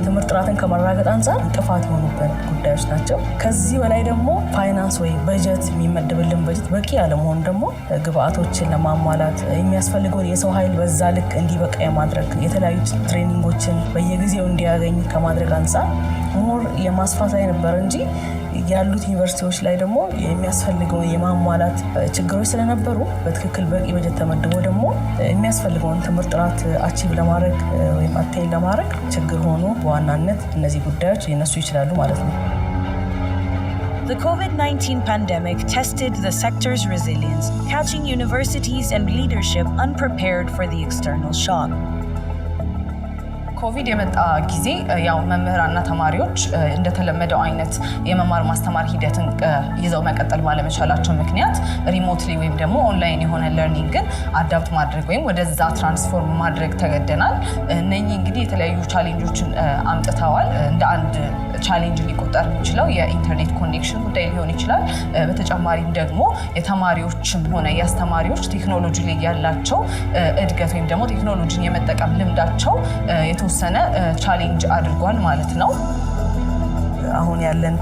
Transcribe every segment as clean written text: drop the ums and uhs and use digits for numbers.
ትምህርት ጥራትን ከማረጋገጥ አንፃር እንቅፋት የሆኑበት ጉዳዮች ናቸው። ከዚህ በላይ ደግሞ ፋይናንስ ወይ በጀት የሚመደብልን በጀት በቂ ያለመሆኑ ደግሞ ግብአቶችን ለማሟላት የሚያስፈልገውን የሰው ኃይል በዛ ልክ እንዲበቃ የማድረግ የተለያዩ ትሬኒንጎችን በየጊዜው እንዲያገኝ ከማድረግ አንፃር ሞር የማስፋት ላይ ነበር እንጂ ያሉት ዩኒቨርሲቲዎች ላይ ደግሞ የሚያስፈልገውን የማሟላት ችግሮች ስለነበሩ በትክክል በቂ በጀት ተመድቦ ደግሞ የሚያስፈልገውን ትምህርት ጥራት አቺቭ ለማድረግ ወይም አቴን ለማድረግ ችግር ሆኖ በዋናነት እነዚህ ጉዳዮች ሊነሱ ይችላሉ ማለት ነው። The COVID-19 pandemic tested the sector's resilience, catching universities and leadership unprepared for the external shock. ኮቪድ የመጣ ጊዜ ያው መምህራንና ተማሪዎች እንደተለመደው አይነት የመማር ማስተማር ሂደትን ይዘው መቀጠል ባለመቻላቸው ምክንያት ሪሞትሊ ወይም ደግሞ ኦንላይን የሆነ ለርኒንግን አዳፕት ማድረግ ወይም ወደዛ ትራንስፎርም ማድረግ ተገደናል። እነኚህ እንግዲህ የተለያዩ ቻሌንጆችን አምጥተዋል። እንደ አንድ ቻሌንጅ ሊቆጠር የሚችለው የኢንተርኔት ኮኔክሽን ጉዳይ ሊሆን ይችላል። በተጨማሪም ደግሞ የተማሪዎችም ሆነ የአስተማሪዎች ቴክኖሎጂ ላይ ያላቸው እድገት ወይም ደግሞ ቴክኖሎጂን የመጠቀም ልምዳቸው የተወሰነ ቻሌንጅ አድርጓል ማለት ነው። አሁን ያለን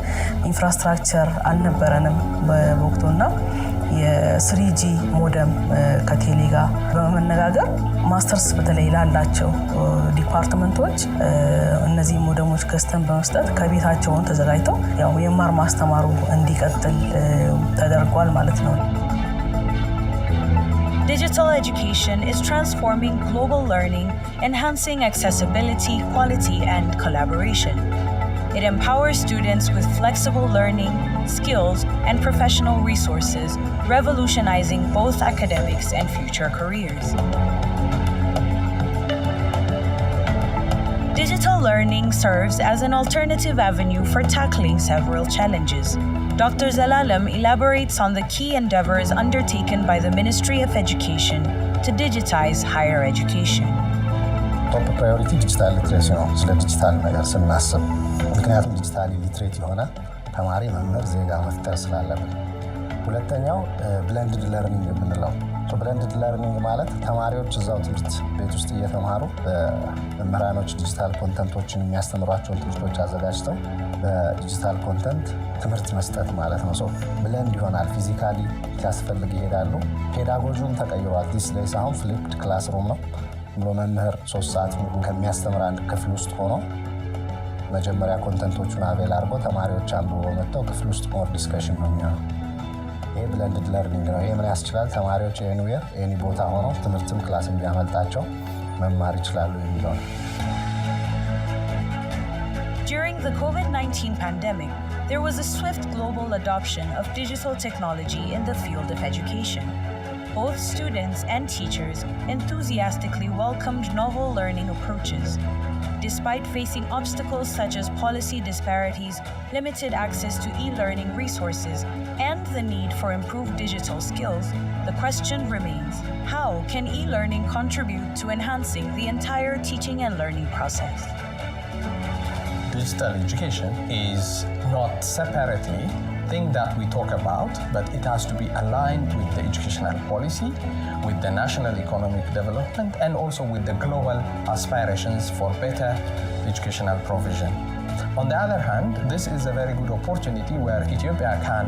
ኢንፍራስትራክቸር አልነበረንም በወቅቱና የ3G ሞደም ከቴሌ ጋር በመነጋገር ማስተርስ በተለይ ላላቸው ዲፓርትመንቶች እነዚህ ሞደሞች ገዝተን በመስጠት ከቤታቸውን ተዘጋጅተው ያው የማር ማስተማሩ እንዲቀጥል ተደርጓል ማለት ነው። Digital education is transforming global learning, enhancing accessibility, quality, and collaboration. It empowers students with flexible learning, skills, and professional resources, revolutionizing both academics and future careers. Digital learning serves as an alternative avenue for tackling several challenges. Dr. Zelalem elaborates on the key endeavors undertaken by the Ministry of Education to digitize higher education. Top priority digital literacy ነው። ስለ ዲጂታል ነገር ስናስብ ምክንያቱም ዲጂታሊ ሊትሬት የሆነ ተማሪ መምህር ዜጋ መፍጠር ስላለብን። ሁለተኛው ብለንድድ ለርኒንግ የምንለው ብለንድድ ለርኒንግ ማለት ተማሪዎች እዛው ትምህርት ቤት ውስጥ እየተማሩ መምህራኖች ዲጂታል ኮንተንቶችን የሚያስተምሯቸውን ትምህርቶች አዘጋጅተው በዲጂታል ኮንተንት ትምህርት መስጠት ማለት ነው። ብለንድ ይሆናል። ፊዚካሊ ሲያስፈልግ ይሄዳሉ። ፔዳጎጂውም ተቀይሯል። ዲስ ዴይስ አሁን ፍሊፕድ ክላስሩም ነው ብሎ መምህር 3 ሰዓት ሙሉ ከሚያስተምር አንድ ክፍል ውስጥ ሆኖ መጀመሪያ ኮንተንቶቹን አቬል አድርጎ ተማሪዎች አንብበው መጥተው ክፍል ውስጥ ሞር ዲስከሽን ነው የሚሆነው። ይሄ ብለንድድ ለርኒንግ ነው። ይሄ ምን ያስችላል? ተማሪዎች ኤኒዌር ኤኒ ቦታ ሆነው ትምህርትም ክላስም ቢያመልጣቸው መማር ይችላሉ የሚለው ነው። During the COVID-19 pandemic, there was a swift global adoption of digital technology in the field of education. Both students and teachers enthusiastically welcomed novel learning approaches. Despite facing obstacles such as policy disparities, limited access to e-learning resources, and the need for improved digital skills, the question remains, how can e-learning contribute to enhancing the entire teaching and learning process? Digital education is not separately thing that we talk about, but it has to be aligned with the educational policy, with the national economic development, and also with the global aspirations for better educational provision. On the other hand, this is a very good opportunity where Ethiopia can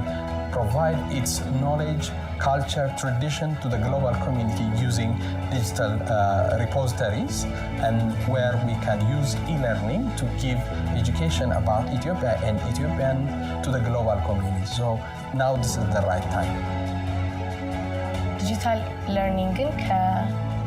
provide its knowledge, culture, tradition to the global community using digital repositories, and where we can use e-learning to give education about Ethiopia and Ethiopian to the global community. So now this is the right time. Digital learning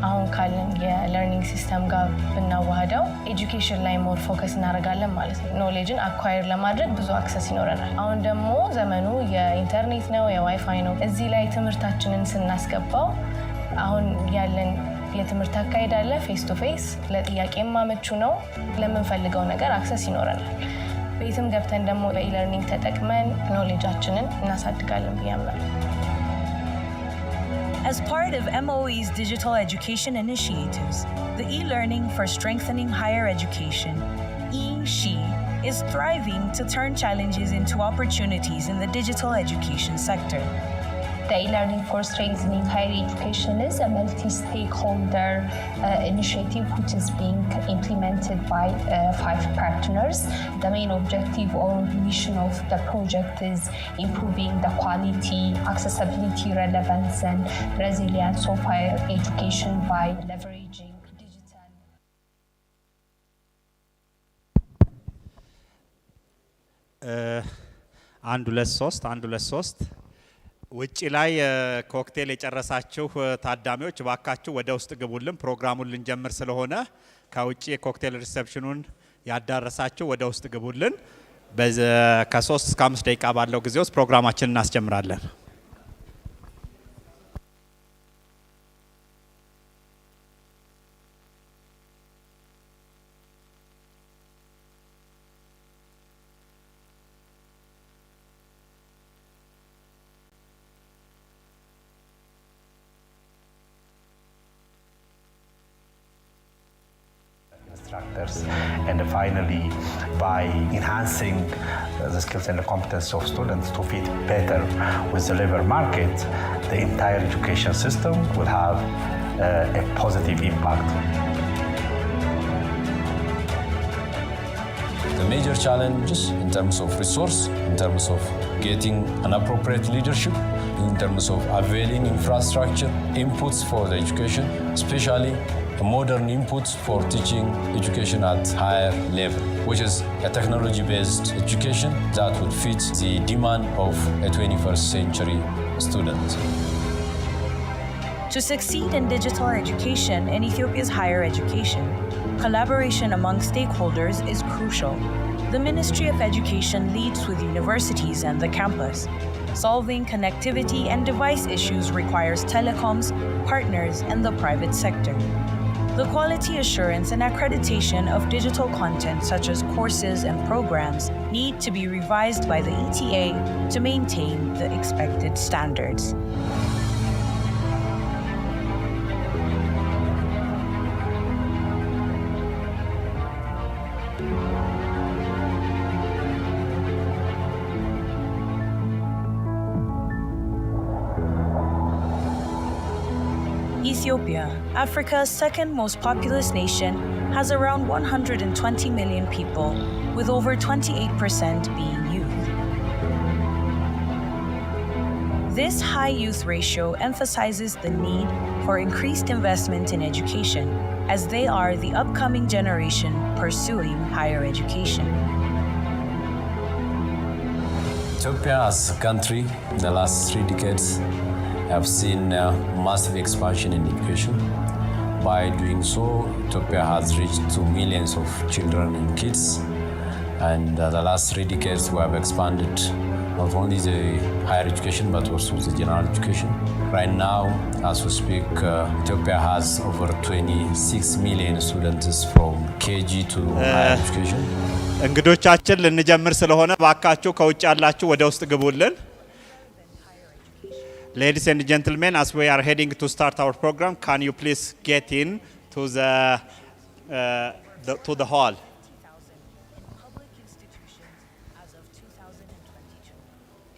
አሁን ካለን የለርኒንግ ሲስተም ጋር ብናዋህደው ኤጁኬሽን ላይ ሞር ፎከስ እናደርጋለን ማለት ነው። ኖሌጅን አኳየር ለማድረግ ብዙ አክሰስ ይኖረናል። አሁን ደግሞ ዘመኑ የኢንተርኔት ነው፣ የዋይፋይ ነው። እዚህ ላይ ትምህርታችንን ስናስገባው አሁን ያለን የትምህርት አካሄድ አለ ፌስ ቱ ፌስ፣ ለጥያቄም ማመቹ ነው። ለምንፈልገው ነገር አክሰስ ይኖረናል። ቤትም ገብተን ደግሞ በኢለርኒንግ ተጠቅመን ኖሌጃችንን እናሳድጋለን ብዬ አምናለሁ። As part of MOE's digital education initiatives, the e-learning for strengthening higher education, e-SHE, is thriving to turn challenges into opportunities in the digital education sector. The e-learning for strengthening higher education is a multi-stakeholder initiative which is being implemented by 5 partners. The main objective or mission of the project is improving the quality, accessibility, relevance, and resilience of higher education by leveraging digital. አንድ ሁለት ሶስት ውጪ ላይ ኮክቴል የጨረሳችሁ ታዳሚዎች ባካችሁ ወደ ውስጥ ግቡልን። ፕሮግራሙን ልንጀምር ስለሆነ ከውጪ ኮክቴል ሪሴፕሽኑን ያዳረሳችሁ ወደ ውስጥ ግቡልን። ከ3 እስከ 5 ደቂቃ ባለው ጊዜ ውስጥ ፕሮግራማችንን እናስጀምራለን። Instructors, and finally by enhancing the skills and the competence of students to fit better with the labor market, the entire education system will have a positive impact. The major challenges in terms of resource, in terms of getting an appropriate leadership, in terms of availing infrastructure, inputs for the education, especially modern inputs for teaching education at higher level, which is a technology-based education that would fit the demand of a 21st century student. To succeed in digital education in Ethiopia's higher education, collaboration among stakeholders is crucial. The Ministry of Education leads with universities and the campus. Solving connectivity and device issues requires telecoms, partners, and the private sector. The quality assurance and accreditation of digital content such as courses and programs need to be revised by the ETA to maintain the expected standards. Ethiopia, Africa's second most populous nation, has around 120 million people, with over 28% being youth. This high youth ratio emphasizes the need for increased investment in education, as they are the upcoming generation pursuing higher education. Ethiopia as a country in the last 3 decades have seen massive expansion in education. By doing so, Ethiopia has reached to millions of children and kids. And the last 3 decades, we have expanded not only the higher education, but also the general education. Right now, as we speak, Ethiopia has over 26 million students from KG to higher education. እንግዶቻችን ልንጀምር ስለሆነ ባካችሁ ከውጭ ያላችሁ ወደ ውስጥ ግቡልን። Ladies and gentlemen, as we are heading to start our program, can you please get in to the hall? Public institutions as of 2022.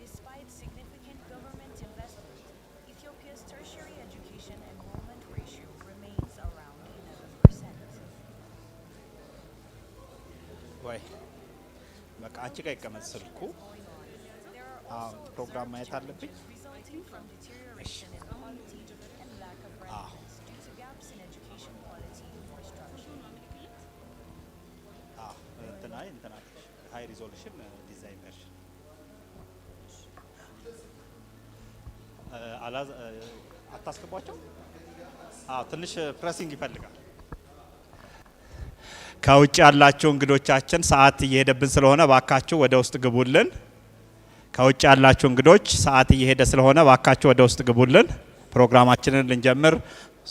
Despite significant government investment, Ethiopia's tertiary education enrollment ratio remains around 11%. ወይ በቃ አንቺ ጋር ይቀመጥ ስልኩ። ፕሮግራም ማየት አለብኝ። From deterioration in quality and lack of relevance due to gaps in education quality infrastructure. እንትና ሃይ ሪዞሉሽን ዲዛይን ቨርሽን አታስገቧቸው። ትንሽ ፕሬሲንግ ይፈልጋል። ከውጭ ያላችሁ እንግዶቻችን ሰዓት እየሄደብን ስለሆነ ባካችሁ ወደ ውስጥ ግቡልን። ከውጭ ያላችሁ እንግዶች ሰዓት እየሄደ ስለሆነ ባካችሁ ወደ ውስጥ ግቡልን። ፕሮግራማችንን ልንጀምር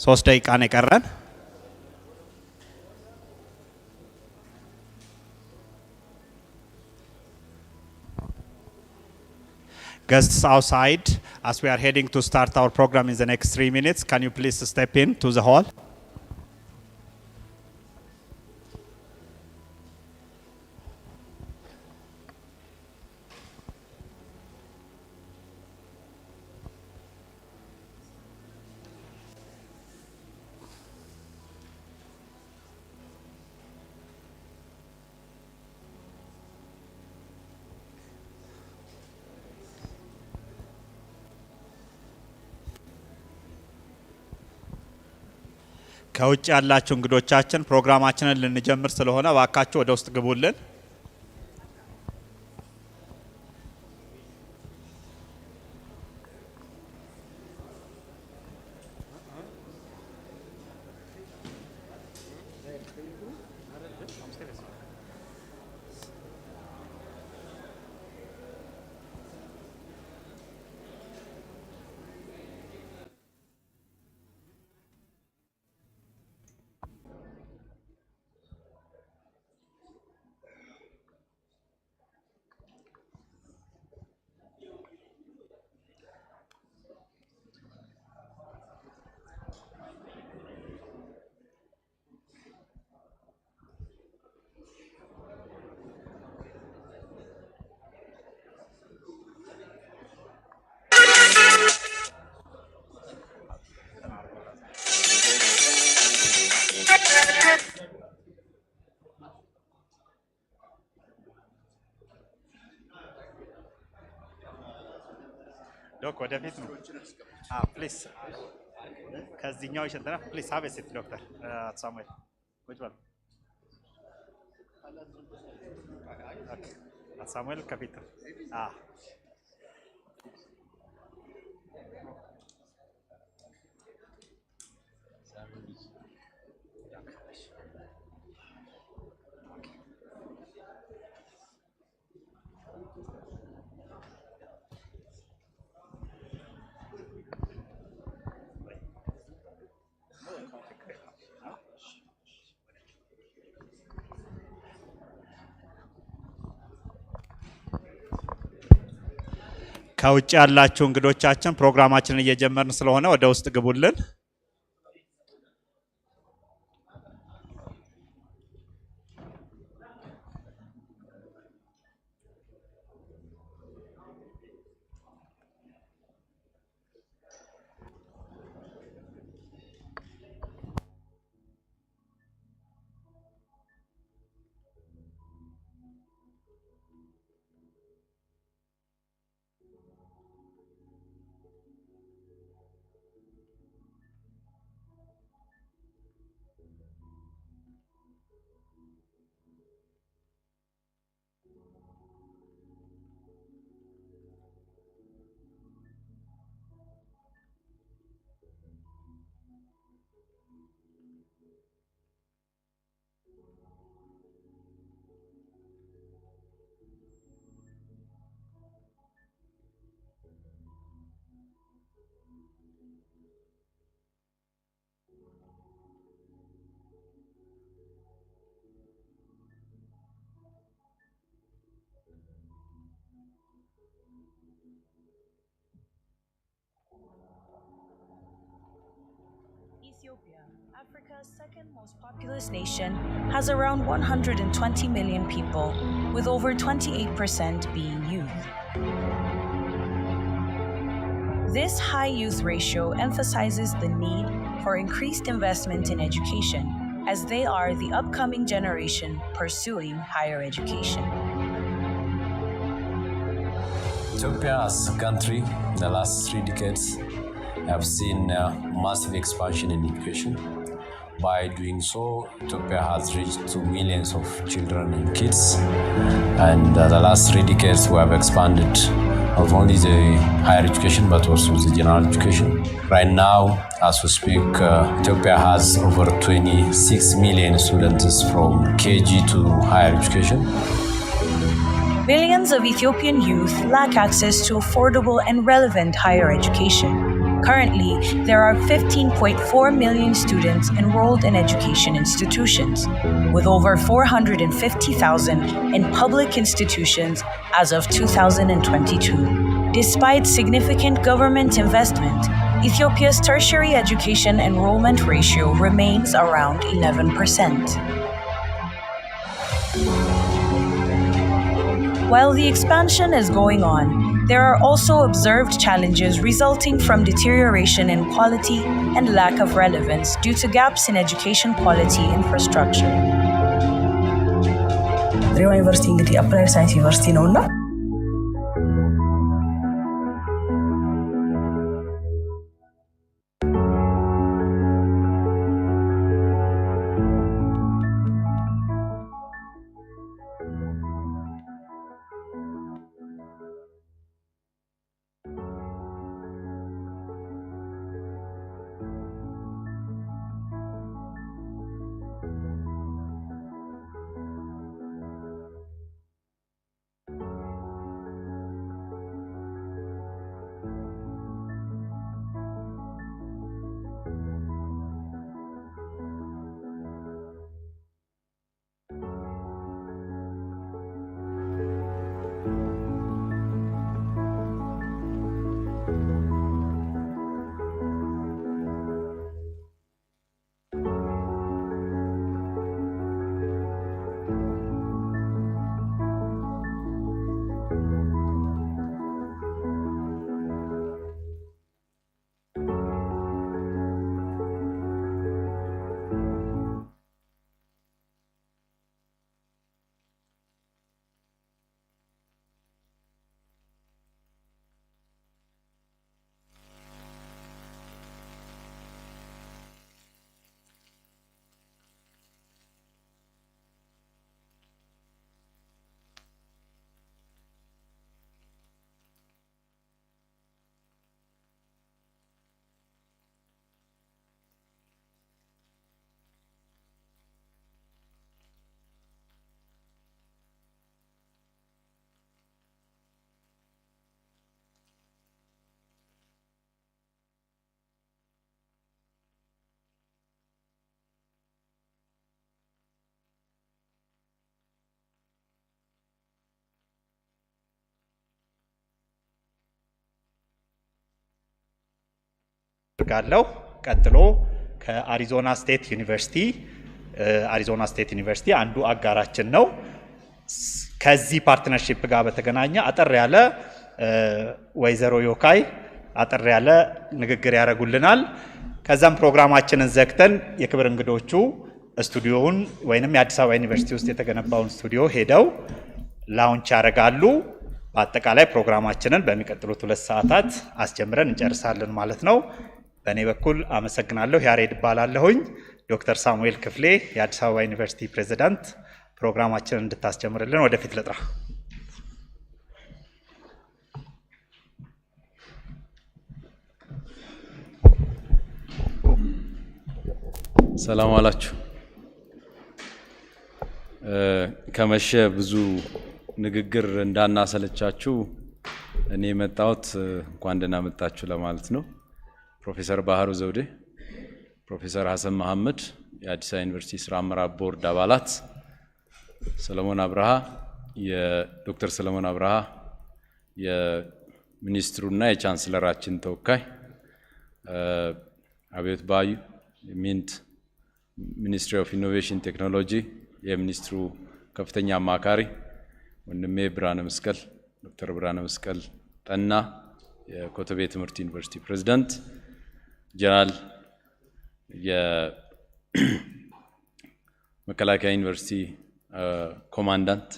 3 ደቂቃ ነው የቀረን። Guests outside, as we are heading to start our program in the next 3 minutes, can you please step in to the hall? ከውጭ ያላችሁ እንግዶቻችን ፕሮግራማችንን ልንጀምር ስለሆነ ባካችሁ ወደ ውስጥ ግቡልን። ዶክ ወደፊት ነው ፕሊዝ ከዚህኛው ይሸንተና ፕሊዝ have a seat ዶክተር ሳሙኤል ቁጭ በል ሳሙኤል ከፊት ከውጭ ያላችሁ እንግዶቻችን ፕሮግራማችንን እየጀመርን ስለሆነ ወደ ውስጥ ግቡልን። Ethiopia, Africa's second most populous nation, has around 120 million people, with over 28% being youth. This high youth ratio emphasizes the need for increased investment in education, as they are the upcoming generation pursuing higher education. Ethiopia as a country in the last 3 decades have seen massive expansion in education. By doing so, Ethiopia has reached to millions of children and kids. And the last 3 decades we have expanded not only the higher education but also the general education. Right now, as we speak, Ethiopia has over 26 million students from KG to higher education. Millions of Ethiopian youth lack access to affordable and relevant higher education. Currently, there are 15.4 million students enrolled in education institutions, with over 450,000 in public institutions as of 2022. Despite significant government investment, Ethiopia's tertiary education enrollment ratio remains around 11%. While the expansion is going on, there are also observed challenges resulting from deterioration in quality and lack of relevance due to gaps in education quality infrastructure. ድሬዋ ዩኒቨርሲቲ እንግዲህ አፕላይድ ሳይንስ ዩኒቨርሲቲ ነውና ፈልጋለሁ። ቀጥሎ ከአሪዞና ስቴት ዩኒቨርሲቲ አንዱ አጋራችን ነው። ከዚህ ፓርትነርሺፕ ጋር በተገናኘ አጠር ያለ ወይዘሮ ዮካይ አጠር ያለ ንግግር ያደርጉልናል። ከዛም ፕሮግራማችንን ዘግተን የክብር እንግዶቹ ስቱዲዮውን ወይንም የአዲስ አበባ ዩኒቨርሲቲ ውስጥ የተገነባውን ስቱዲዮ ሄደው ላውንች ያደርጋሉ። በአጠቃላይ ፕሮግራማችንን በሚቀጥሉት 2 ሰዓታት አስጀምረን እንጨርሳለን ማለት ነው። በእኔ በኩል አመሰግናለሁ። ያሬድ እባላለሁኝ። ዶክተር ሳሙኤል ክፍሌ የአዲስ አበባ ዩኒቨርሲቲ ፕሬዝዳንት ፕሮግራማችንን እንድታስጀምርልን ወደፊት ልጥራ። ሰላም አላችሁ። ከመሸ ብዙ ንግግር እንዳናሰለቻችሁ እኔ መጣሁት እንኳን ደህና መጣችሁ ለማለት ነው። ፕሮፌሰር ባህሩ ዘውዴ፣ ፕሮፌሰር ሐሰን መሐመድ የአዲስ አበባ ዩኒቨርሲቲ ስራ አመራር ቦርድ አባላት፣ ሰለሞን አብርሃ የዶክተር ሰለሞን አብርሃ የሚኒስትሩና የቻንስለራችን ተወካይ፣ አብዮት ባዩ ሚኒስትሪ ኦፍ ኢኖቬሽን ቴክኖሎጂ የሚኒስትሩ ከፍተኛ አማካሪ፣ ወንድሜ ብርሃነ መስቀል ዶክተር ብርሃነ መስቀል ጠና የኮተቤ ትምህርት ዩኒቨርሲቲ ፕሬዝዳንት፣ ጀነራል የመከላከያ ዩኒቨርሲቲ ኮማንዳንት፣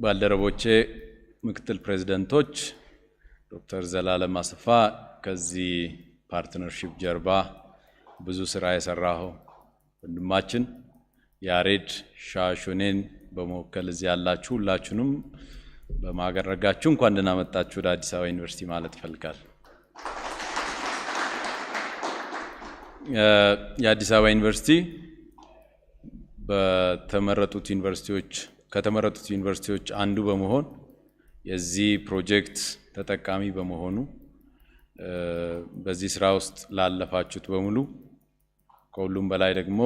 ባልደረቦቼ ምክትል ፕሬዝዳንቶች፣ ዶክተር ዘላለም አሰፋ ከዚህ ፓርትነርሺፕ ጀርባ ብዙ ስራ የሰራው ወንድማችን፣ ያሬድ ሻሾኔን በመወከል እዚህ ያላችሁ ሁላችሁንም በማገረጋችሁ እንኳን ደህና መጣችሁ ወደ አዲስ አበባ ዩኒቨርሲቲ ማለት እፈልጋለሁ። የአዲስ አበባ ዩኒቨርሲቲ ከተመረጡት ዩኒቨርሲቲዎች አንዱ በመሆን የዚህ ፕሮጀክት ተጠቃሚ በመሆኑ በዚህ ስራ ውስጥ ላለፋችሁት በሙሉ ከሁሉም በላይ ደግሞ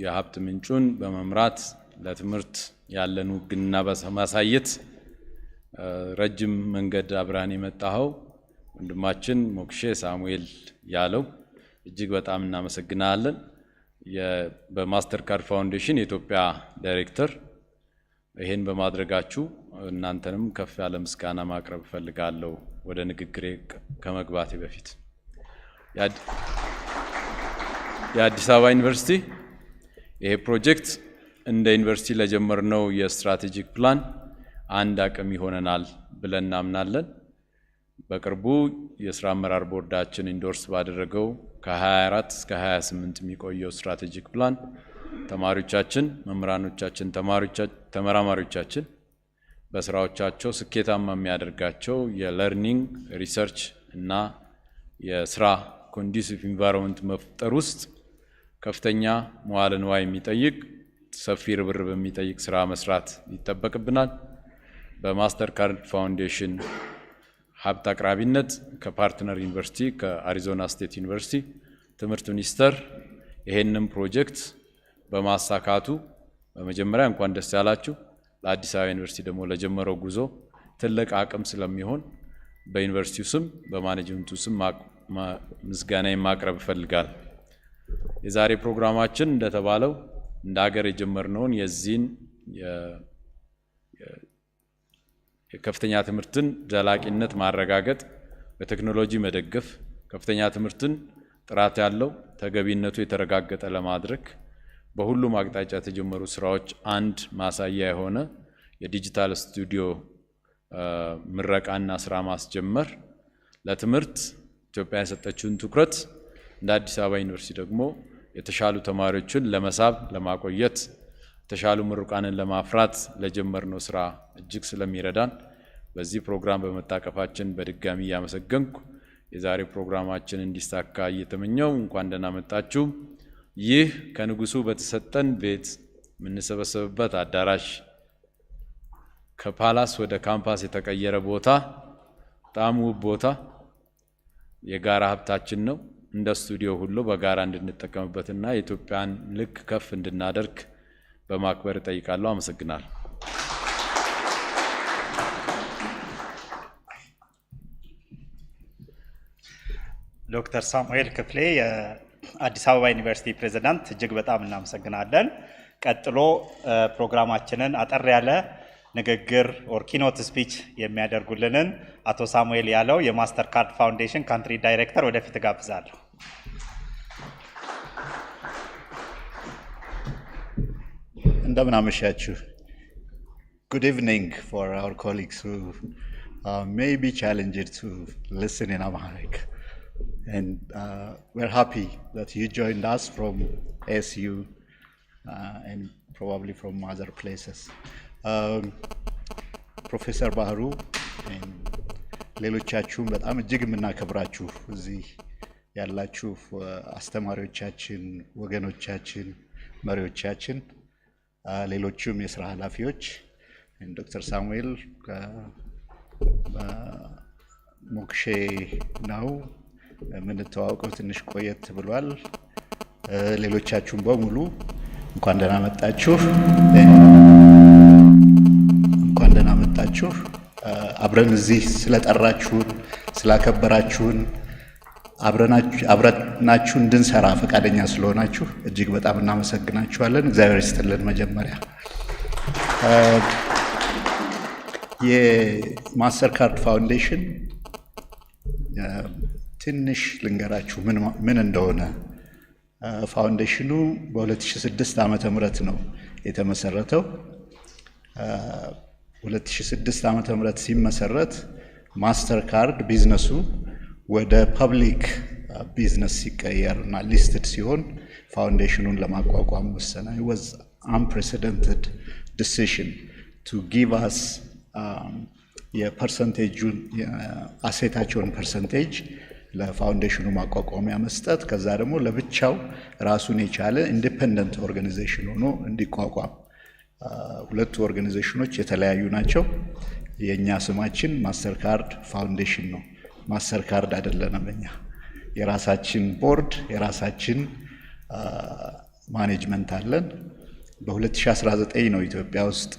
የሀብት ምንጩን በመምራት ለትምህርት ያለን ውግንና በማሳየት ረጅም መንገድ አብራን የመጣው ወንድማችን ሞክሼ ሳሙኤል ያለው እጅግ በጣም እናመሰግናለን። በማስተር ካርድ ፋውንዴሽን የኢትዮጵያ ዳይሬክተር ይሄን በማድረጋችሁ እናንተንም ከፍ ያለ ምስጋና ማቅረብ ፈልጋለሁ። ወደ ንግግሬ ከመግባቴ በፊት የአዲስ አበባ ዩኒቨርሲቲ ይሄ ፕሮጀክት እንደ ዩኒቨርሲቲ ለጀመርነው የስትራቴጂክ ፕላን አንድ አቅም ይሆነናል ብለን እናምናለን። በቅርቡ የስራ አመራር ቦርዳችን ኢንዶርስ ባደረገው ከ24 እስከ 28 የሚቆየው ስትራቴጂክ ፕላን ተማሪዎቻችን፣ መምህራኖቻችን፣ ተመራማሪዎቻችን በስራዎቻቸው ስኬታማ የሚያደርጋቸው የለርኒንግ ሪሰርች እና የስራ ኮንዲሲቭ ኢንቫይሮንመንት መፍጠር ውስጥ ከፍተኛ መዋዕለ ንዋይ የሚጠይቅ ሰፊ ርብርብ የሚጠይቅ ስራ መስራት ይጠበቅብናል። በማስተር ካርድ ፋውንዴሽን ሀብት አቅራቢነት ከፓርትነር ዩኒቨርሲቲ ከአሪዞና ስቴት ዩኒቨርሲቲ ትምህርት ሚኒስቴር ይሄንን ፕሮጀክት በማሳካቱ በመጀመሪያ እንኳን ደስ ያላችሁ። ለአዲስ አበባ ዩኒቨርሲቲ ደግሞ ለጀመረው ጉዞ ትልቅ አቅም ስለሚሆን በዩኒቨርሲቲው ስም በማኔጅመንቱ ስም ምስጋና ማቅረብ እፈልጋለሁ። የዛሬ ፕሮግራማችን እንደተባለው እንደ ሀገር የጀመርነውን የዚህን የከፍተኛ ትምህርትን ዘላቂነት ማረጋገጥ፣ በቴክኖሎጂ መደገፍ፣ ከፍተኛ ትምህርትን ጥራት ያለው ተገቢነቱ የተረጋገጠ ለማድረግ በሁሉም አቅጣጫ የተጀመሩ ስራዎች አንድ ማሳያ የሆነ የዲጂታል ስቱዲዮ ምረቃና ስራ ማስጀመር ለትምህርት ኢትዮጵያ የሰጠችውን ትኩረት እንደ አዲስ አበባ ዩኒቨርሲቲ ደግሞ የተሻሉ ተማሪዎችን ለመሳብ ለማቆየት የተሻሉ ምሩቃንን ለማፍራት ለጀመርነው ስራ እጅግ ስለሚረዳን በዚህ ፕሮግራም በመታቀፋችን በድጋሚ ያመሰገንኩ የዛሬ ፕሮግራማችን እንዲሳካ እየተመኘው እንኳን ደህና መጣችሁ። ይህ ከንጉሱ በተሰጠን ቤት የምንሰበሰብበት አዳራሽ ከፓላስ ወደ ካምፓስ የተቀየረ ቦታ በጣም ውብ ቦታ የጋራ ሀብታችን ነው። እንደ ስቱዲዮ ሁሉ በጋራ እንድንጠቀምበትና የኢትዮጵያን ልክ ከፍ እንድናደርግ በማክበር እጠይቃለሁ። አመሰግናለሁ። ዶክተር ሳሙኤል ክፍሌ የአዲስ አበባ ዩኒቨርሲቲ ፕሬዝዳንት እጅግ በጣም እናመሰግናለን። ቀጥሎ ፕሮግራማችንን አጠር ያለ ንግግር ኦር ኪኖት ስፒች የሚያደርጉልንን አቶ ሳሙኤል ያለው የማስተር ካርድ ፋውንዴሽን ካንትሪ ዳይሬክተር ወደፊት ጋብዛለሁ። እንደምን አመሻችሁ. Good evening for our colleagues who may be challenged to listen in Amharic. And we're happy that you joined us from SU and probably from other places. Professor Bahru and ሌሎቻችሁም በጣም እጅግ የምናከብራችሁ እዚህ ያላችሁ አስተማሪዎቻችን፣ ወገኖቻችን፣ መሪዎቻችን፣ ሌሎችም የሥራ ኃላፊዎች ዶክተር ሳሙኤል ሞክሼ ነው የምንተዋወቀው ትንሽ ቆየት ብሏል። ሌሎቻችሁም በሙሉ እንኳን ደህና መጣችሁ። እንኳን ደህና መጣችሁ። አብረን እዚህ ስለጠራችሁን ስላከበራችሁን አብረናችሁ እንድንሰራ ፈቃደኛ ስለሆናችሁ እጅግ በጣም እናመሰግናችኋለን። እግዚአብሔር ይስጥልን። መጀመሪያ የማስተር ካርድ ፋውንዴሽን ትንሽ ልንገራችሁ ምን እንደሆነ። ፋውንዴሽኑ በ2006 ዓመተ ምህረት ነው የተመሰረተው። 2006 ዓመተ ምህረት ሲመሰረት ማስተር ካርድ ቢዝነሱ ወደ ፐብሊክ ቢዝነስ ሲቀየርና ሊስትድ ሲሆን ፋውንዴሽኑን ለማቋቋም ወሰነ። It was unprecedented decision to give us የፐርሰንቴጁን የአሴታቸውን ፐርሰንቴጅ ለፋውንዴሽኑ ማቋቋሚያ መስጠት፣ ከዛ ደግሞ ለብቻው ራሱን የቻለ ኢንዲፔንደንት ኦርጋናይዜሽን ሆኖ እንዲቋቋም። ሁለቱ ኦርጋናይዜሽኖች የተለያዩ ናቸው። የኛ ስማችን ማስተር ካርድ ፋውንዴሽን ነው። ማስተር ካርድ አይደለንም እኛ። የራሳችን ቦርድ የራሳችን ማኔጅመንት አለን። በ2019 ነው ኢትዮጵያ ውስጥ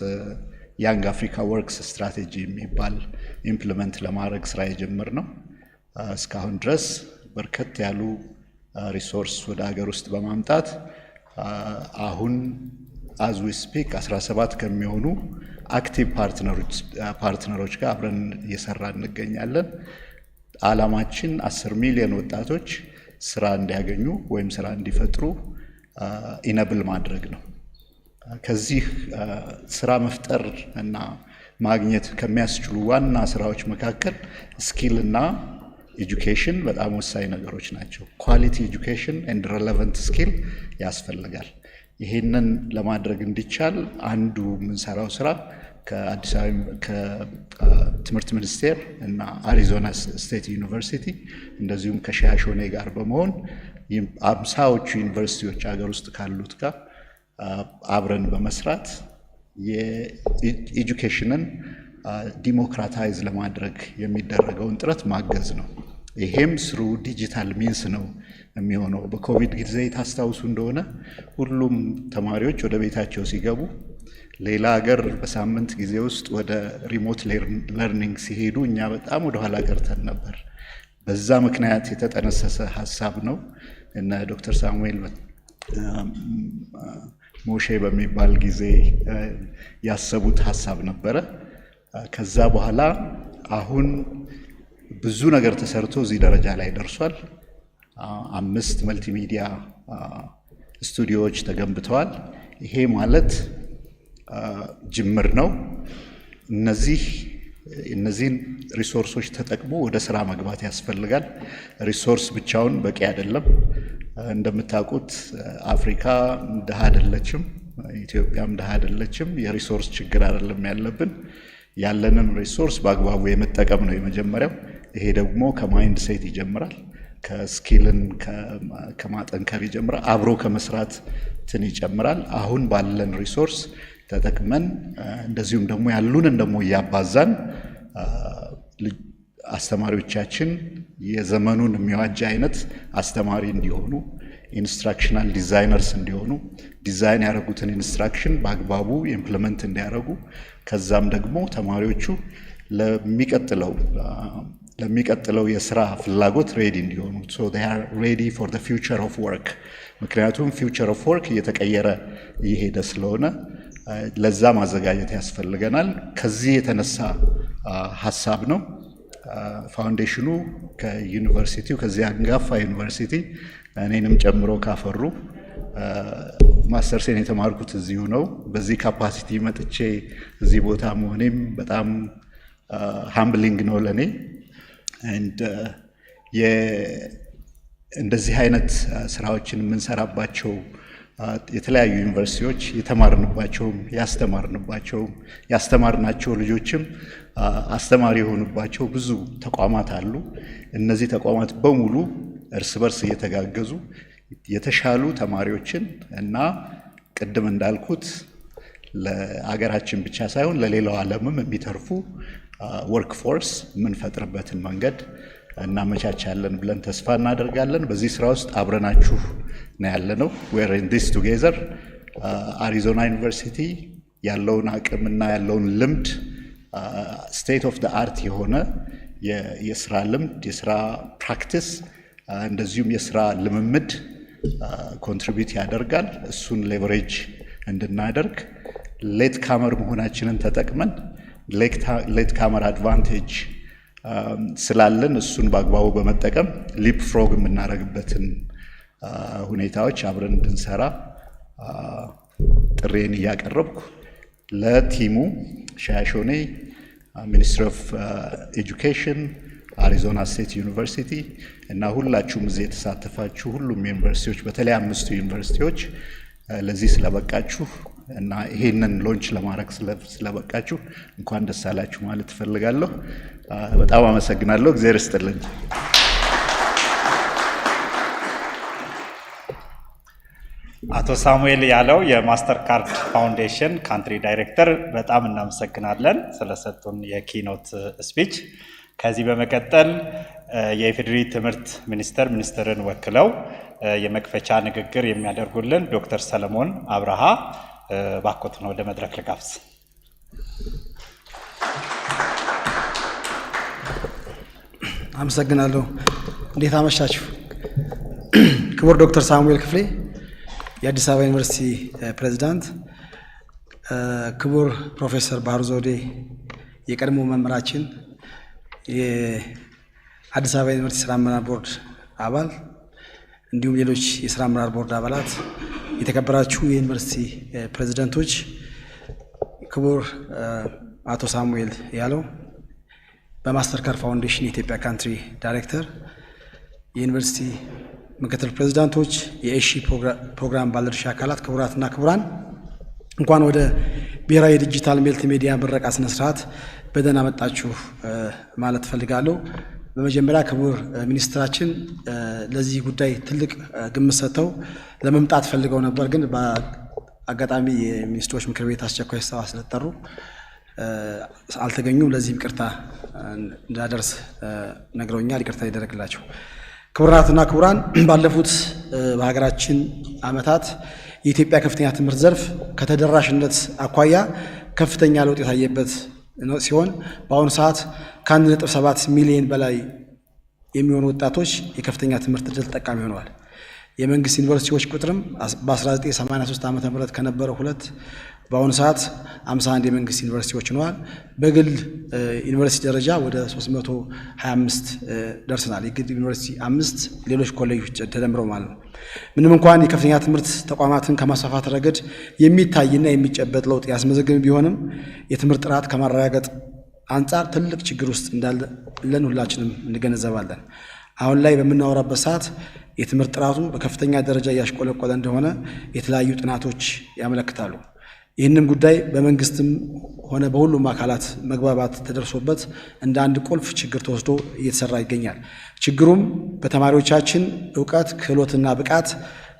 ያንግ አፍሪካ ወርክስ ስትራቴጂ የሚባል ኢምፕሊመንት ለማድረግ ስራ የጀመርነው። እስካሁን ድረስ በርከት ያሉ ሪሶርስ ወደ ሀገር ውስጥ በማምጣት አሁን as we speak 17 ከሚሆኑ አክቲቭ ፓርትነሮች ጋር አብረን እየሰራን እንገኛለን። ዓላማችን 10 ሚሊዮን ወጣቶች ስራ እንዲያገኙ ወይም ስራ እንዲፈጥሩ ኢነብል ማድረግ ነው። ከዚህ ስራ መፍጠር እና ማግኘት ከሚያስችሉ ዋና ስራዎች መካከል ስኪል እና ኤጁኬሽን በጣም ወሳኝ ነገሮች ናቸው። ኳሊቲ ኤጁኬሽን ኤንድ ሬሌቫንት ስኪል ያስፈልጋል። ይሄንን ለማድረግ እንዲቻል አንዱ የምንሰራው ስራ ከአዲስ አበባ ከትምህርት ሚኒስቴር እና አሪዞና ስቴት ዩኒቨርሲቲ እንደዚሁም ከሻሾኔ ጋር በመሆን 50ዎቹ ዩኒቨርሲቲዎች ሀገር ውስጥ ካሉት ጋር አብረን በመስራት የኤጁኬሽንን ዲሞክራታይዝ ለማድረግ የሚደረገውን ጥረት ማገዝ ነው። ይሄም ስሩ ዲጂታል ሚንስ ነው የሚሆነው። በኮቪድ ጊዜ ታስታውሱ እንደሆነ ሁሉም ተማሪዎች ወደ ቤታቸው ሲገቡ ሌላ ሀገር በሳምንት ጊዜ ውስጥ ወደ ሪሞት ለርኒንግ ሲሄዱ እኛ በጣም ወደ ኋላ ቀርተን ነበር። በዛ ምክንያት የተጠነሰሰ ሀሳብ ነው። እነ ዶክተር ሳሙኤል ሞሼ በሚባል ጊዜ ያሰቡት ሀሳብ ነበረ። ከዛ በኋላ አሁን ብዙ ነገር ተሰርቶ እዚህ ደረጃ ላይ ደርሷል። 5 መልቲሚዲያ ስቱዲዮዎች ተገንብተዋል። ይሄ ማለት ጅምር ነው። እነዚህን ሪሶርሶች ተጠቅሞ ወደ ስራ መግባት ያስፈልጋል። ሪሶርስ ብቻውን በቂ አይደለም። እንደምታውቁት አፍሪካ ድሃ አይደለችም፣ ኢትዮጵያም ድሃ አይደለችም። የሪሶርስ ችግር አይደለም ያለብን። ያለንን ሪሶርስ በአግባቡ የመጠቀም ነው የመጀመሪያው። ይሄ ደግሞ ከማይንድ ሴት ይጀምራል፣ ከስኪልን ከማጠንከር ይጀምራል፣ አብሮ ከመስራት ትን ይጨምራል። አሁን ባለን ሪሶርስ ተጠቅመን እንደዚሁም ደግሞ ያሉንን ደግሞ እያባዛን አስተማሪዎቻችን የዘመኑን የሚዋጅ አይነት አስተማሪ እንዲሆኑ፣ ኢንስትራክሽናል ዲዛይነርስ እንዲሆኑ፣ ዲዛይን ያደረጉትን ኢንስትራክሽን በአግባቡ ኢምፕሊመንት እንዲያደርጉ፣ ከዛም ደግሞ ተማሪዎቹ ለሚቀጥለው ለሚቀጥለው የስራ ፍላጎት ሬዲ እንዲሆኑ so they are ready for the future of work ምክንያቱም future of work እየተቀየረ እየሄደ ስለሆነ ለዛ ማዘጋጀት ያስፈልገናል ከዚህ የተነሳ ሐሳብ ነው ፋውንዴሽኑ ከዩኒቨርሲቲው ከዚህ አንጋፋ ዩኒቨርሲቲ እኔንም ጨምሮ ካፈሩ ማስተርሴን የተማርኩት እዚሁ ነው በዚህ ካፓሲቲ መጥቼ እዚህ ቦታ መሆኔም በጣም ሃምብሊንግ ነው ለኔ and እንደዚህ አይነት ስራዎችን የምንሰራባቸው የተለያዩ ዩኒቨርሲቲዎች ያስተማርናቸው ልጆችም አስተማሪ የሆኑባቸው ብዙ ተቋማት አሉ እነዚህ ተቋማት በሙሉ እርስ በርስ እየተጋገዙ የተሻሉ ተማሪዎችን እና ቅድም እንዳልኩት ለአገራችን ብቻ ሳይሆን ለሌላው ዓለምም የሚተርፉ ወርክ ፎርስ የምንፈጥርበትን መንገድ እናመቻቻለን ብለን ተስፋ እናደርጋለን በዚህ ስራ ውስጥ አብረናችሁ ነው ያለነው we are in this together አሪዞና ዩኒቨርሲቲ ያለውን አቅምና ያለውን ልምድ ስቴት ኦፍ ዘ አርት የሆነ የስራ ልምድ የስራ ፕራክቲስ እንደዚሁም የስራ ልምምድ ኮንትሪቢዩት ያደርጋል እሱን ሌቨሬጅ እንድናደርግ ሌት ካመር መሆናችንን ተጠቅመን ሌት ካመር አድቫንቴጅ ስላለን እሱን በአግባቡ በመጠቀም ሊፕ ፍሮግ የምናደርግበትን ሁኔታዎች አብረን እንድንሰራ ጥሬን እያቀረብኩ ለቲሙ ሻሾኔ ሚኒስትሪ ኦፍ ኤጁኬሽን አሪዞና ስቴት ዩኒቨርሲቲ እና ሁላችሁም እዚህ የተሳተፋችሁ ሁሉም ዩኒቨርሲቲዎች በተለይ 5 ዩኒቨርሲቲዎች ለዚህ ስለበቃችሁ እና ይሄንን ሎንች ለማድረግ ስለበቃችሁ እንኳን ደስ አላችሁ ማለት ፈልጋለሁ በጣም አመሰግናለሁ እግዚአብሔር ይስጥልኝ አቶ ሳሙኤል ያለው የማስተር ካርድ ፋውንዴሽን ካንትሪ ዳይሬክተር በጣም እናመሰግናለን ስለሰጡን የኪኖት ስፒች ከዚህ በመቀጠል የኢፌዴሪ ትምህርት ሚኒስትርን ወክለው የመክፈቻ ንግግር የሚያደርጉልን ዶክተር ሰለሞን አብርሃ ባኮት ነው ወደ መድረክ ልጋብዝ አመሰግናለሁ እንዴት አመሻችሁ ክቡር ዶክተር ሳሙኤል ክፍሌ የአዲስ አበባ ዩኒቨርሲቲ ፕሬዝዳንት ክቡር ፕሮፌሰር ባህሩ ዘውዴ የቀድሞ መምህራችን የአዲስ አበባ ዩኒቨርሲቲ ስራ አመራር ቦርድ አባል እንዲሁም ሌሎች የስራ አመራር ቦርድ አባላት የተከበራችሁ የዩኒቨርሲቲ ፕሬዝዳንቶች ክቡር አቶ ሳሙኤል ያለው በማስተር ካርድ ፋውንዴሽን የኢትዮጵያ ካንትሪ ዳይሬክተር የዩኒቨርሲቲ ምክትል ፕሬዝዳንቶች የኤሺ ፕሮግራም ባለድርሻ አካላት ክቡራትና ክቡራን እንኳን ወደ ብሔራዊ ዲጂታል መልቲሜዲያ ምረቃ ስነ ስርዓት በደህና መጣችሁ ማለት ፈልጋለሁ በመጀመሪያ ክቡር ሚኒስትራችን ለዚህ ጉዳይ ትልቅ ግምት ሰጥተው ለመምጣት ፈልገው ነበር ግን በአጋጣሚ የሚኒስትሮች ምክር ቤት አስቸኳይ ስብሰባ ስለተጠሩ አልተገኙም ለዚህ ይቅርታ እንዳደርስ ነግረውኛል ይቅርታ ይደረግላቸው ክቡራትና ክቡራን ባለፉት በሀገራችን ዓመታት የኢትዮጵያ ከፍተኛ ትምህርት ዘርፍ ከተደራሽነት አኳያ ከፍተኛ ለውጥ የታየበት ሲሆን በአሁኑ ሰዓት ከ1.7 ሚሊዮን በላይ የሚሆኑ ወጣቶች የከፍተኛ ትምህርት ዕድል ተጠቃሚ ሆነዋል የመንግስት ዩኒቨርሲቲዎች ቁጥርም በ1983 ዓ.ም ከነበረው 2 በአሁኑ ሰዓት 51 የመንግስት ዩኒቨርሲቲዎች ሆነዋል በግል ዩኒቨርሲቲ ደረጃ ወደ 325 ደርሰናል የግል ዩኒቨርሲቲ 5 ሌሎች ኮሌጆች ተደምረው ማለት ነው ምንም እንኳን የከፍተኛ ትምህርት ተቋማትን ከማስፋፋት ረገድ የሚታይና የሚጨበጥ ለውጥ ያስመዘግብ ቢሆንም የትምህርት ጥራት ከማረጋገጥ አንጻር ትልቅ ችግር ውስጥ እንዳለን ሁላችንም እንገነዘባለን አሁን ላይ በመናወራበት ሰዓት የትምህርት ጥራቱ በከፍተኛ ደረጃ ያሽቆለቆለ እንደሆነ የተለያዩ ጥናቶች ያመለክታሉ ይህንን ጉዳይ በመንግስትም ሆነ በሁሉም አካላት መግባባት ተደርሶበት እንደ አንድ ቁልፍ ችግር ተወስዶ እየተሰራ ይገኛል ችግሩም በተማሪዎቻችን ዕውቀት ክህሎትና ብቃት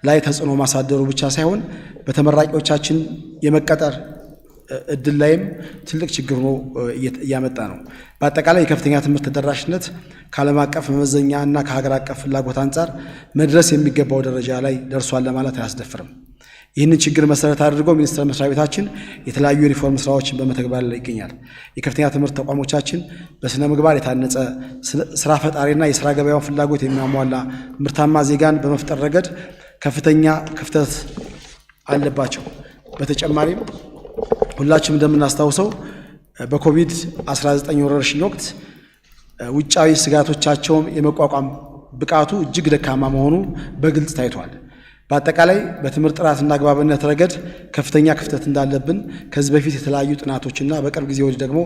ላይ ተጽዕኖ ማሳደሩ ብቻ ሳይሆን በተመራቂዎቻችን የመቀጠር እድል ላይም ትልቅ ችግር ነው እያመጣ ነው በአጠቃላይ የከፍተኛ ትምህርት ተደራሽነት ከዓለም አቀፍ መመዘኛ እና ከሀገር አቀፍ ፍላጎት አንጻር መድረስ የሚገባው ደረጃ ላይ ደርሷል ለማለት አያስደፍርም ይህንን ችግር መሰረት አድርጎ ሚኒስቴር መስሪያ ቤታችን የተለያዩ ሪፎርም ስራዎችን በመተግበር ላይ ይገኛል። የከፍተኛ ትምህርት ተቋሞቻችን በስነ ምግባር የታነጸ ስራ ፈጣሪና የስራ ገበያውን ፍላጎት የሚያሟላ ምርታማ ዜጋን በመፍጠር ረገድ ከፍተኛ ክፍተት አለባቸው። በተጨማሪም ሁላችንም እንደምናስታውሰው በኮቪድ-19 ወረርሽኝ ወቅት ውጫዊ ስጋቶቻቸውን የመቋቋም ብቃቱ እጅግ ደካማ መሆኑ በግልጽ ታይቷል። በአጠቃላይ በትምህርት ጥራትና አግባብነት ረገድ ከፍተኛ ክፍተት እንዳለብን ከዚህ በፊት የተለያዩ ጥናቶችና በቅርብ ጊዜ ወዲህ ደግሞ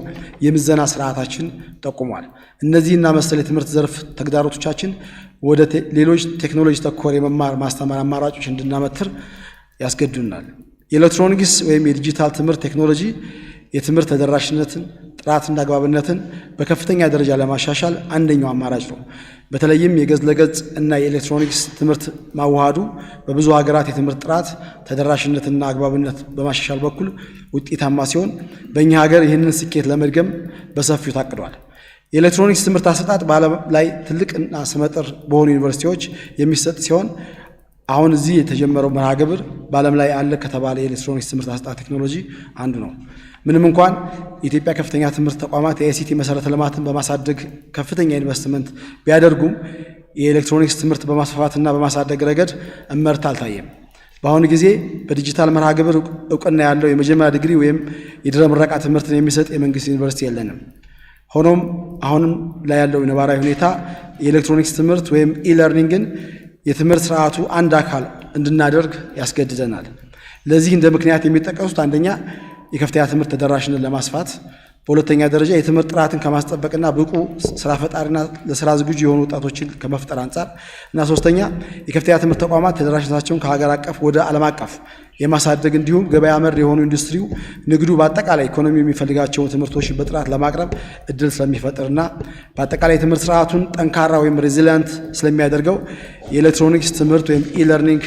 የምዘና ስርዓታችን ጠቁሟል። እነዚህና መሰል የትምህርት ዘርፍ ተግዳሮቶቻችን ወደ ሌሎች ቴክኖሎጂ ተኮር የመማር ማስተማር አማራጮች እንድናመትር ያስገድዱናል። የኤሌክትሮኒክስ ወይም የዲጂታል ትምህርት ቴክኖሎጂ የትምህርት ተደራሽነትን ጥራትና አግባብነትን በከፍተኛ ደረጃ ለማሻሻል አንደኛው አማራጭ ነው። በተለይም የገጽ ለገጽ እና የኤሌክትሮኒክስ ትምህርት ማዋሃዱ በብዙ ሀገራት የትምህርት ጥራት ተደራሽነትና አግባብነት በማሻሻል በኩል ውጤታማ ሲሆን በእኛ ሀገር ይህንን ስኬት ለመድገም በሰፊው ታቅዷል። የኤሌክትሮኒክስ ትምህርት አሰጣጥ በዓለም ላይ ትልቅና ስመጥር በሆኑ ዩኒቨርሲቲዎች የሚሰጥ ሲሆን አሁን እዚህ የተጀመረው መርሃ ግብር በዓለም ላይ አለ ከተባለ የኤሌክትሮኒክስ ትምህርት አሰጣጥ ቴክኖሎጂ አንዱ ነው። ምንም እንኳን የኢትዮጵያ ከፍተኛ ትምህርት ተቋማት የአይሲቲ መሰረተ ልማትን በማሳደግ ከፍተኛ ኢንቨስትመንት ቢያደርጉም የኤሌክትሮኒክስ ትምህርት በማስፋፋትና በማሳደግ ረገድ እመርታ አልታየም። በአሁኑ ጊዜ በዲጂታል መርሃ ግብር እውቅና ያለው የመጀመሪያ ዲግሪ ወይም የድህረ ምረቃ ትምህርትን የሚሰጥ የመንግስት ዩኒቨርሲቲ የለንም። ሆኖም አሁንም ላይ ያለው ነባራዊ ሁኔታ የኤሌክትሮኒክስ ትምህርት ወይም ኢለርኒንግን የትምህርት ስርዓቱ አንድ አካል እንድናደርግ ያስገድደናል። ለዚህ እንደ ምክንያት የሚጠቀሱት አንደኛ የከፍተኛ ትምህርት ተደራሽነትን ለማስፋት፣ በሁለተኛ ደረጃ የትምህርት ጥራትን ከማስጠበቅና ብቁ ስራ ፈጣሪና ለስራ ዝግጁ የሆኑ ወጣቶችን ከመፍጠር አንጻር እና ሶስተኛ የከፍተኛ ትምህርት ተቋማት ተደራሽነታቸውን ከሀገር አቀፍ ወደ ዓለም አቀፍ የማሳደግ እንዲሁም ገበያ መር የሆኑ ኢንዱስትሪው ንግዱ በአጠቃላይ ኢኮኖሚ የሚፈልጋቸውን ትምህርቶችን በጥራት ለማቅረብ እድል ስለሚፈጥርና በአጠቃላይ የትምህርት ስርዓቱን ጠንካራ ወይም ሬዚሊያንት ስለሚያደርገው የኤሌክትሮኒክስ ትምህርት ወይም ኢለርኒንግ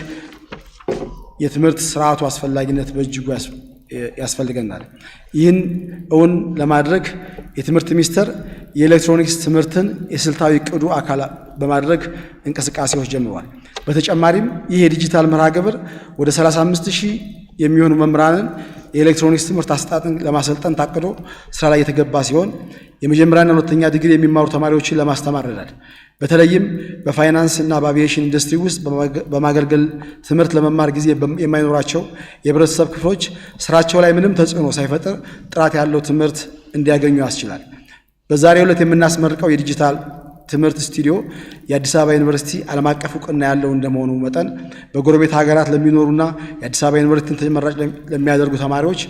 የትምህርት ስርዓቱ አስፈላጊነት በእጅጉ ያስፈልገናል። ይህን እውን ለማድረግ የትምህርት ሚኒስቴር የኤሌክትሮኒክስ ትምህርትን የስልታዊ ዕቅዱ አካል በማድረግ እንቅስቃሴዎች ጀምሯል። በተጨማሪም ይህ የዲጂታል መርሃ ግብር ወደ 35,000 የሚሆኑ መምህራንን የኤሌክትሮኒክስ ትምህርት አሰጣጥን ለማሰልጠን ታቅዶ ስራ ላይ የተገባ ሲሆን የመጀመሪያና ሁለተኛ ዲግሪ የሚማሩ ተማሪዎችን ለማስተማር ይረዳል። በተለይም በፋይናንስ እና በአቪዬሽን ኢንዱስትሪ ውስጥ በማገልገል ትምህርት ለመማር ጊዜ የማይኖራቸው የህብረተሰብ ክፍሎች ስራቸው ላይ ምንም ተጽዕኖ ሳይፈጥር ጥራት ያለው ትምህርት እንዲያገኙ ያስችላል። በዛሬው ዕለት የምናስመርቀው የዲጂታል ትምህርት ስቱዲዮ የአዲስ አበባ ዩኒቨርሲቲ ዓለም አቀፍ እውቅና ያለው እንደመሆኑ መጠን በጎረቤት ሀገራት ለሚኖሩና የአዲስ አበባ ዩኒቨርሲቲን ተመራጭ ለሚያደርጉ ተማሪዎች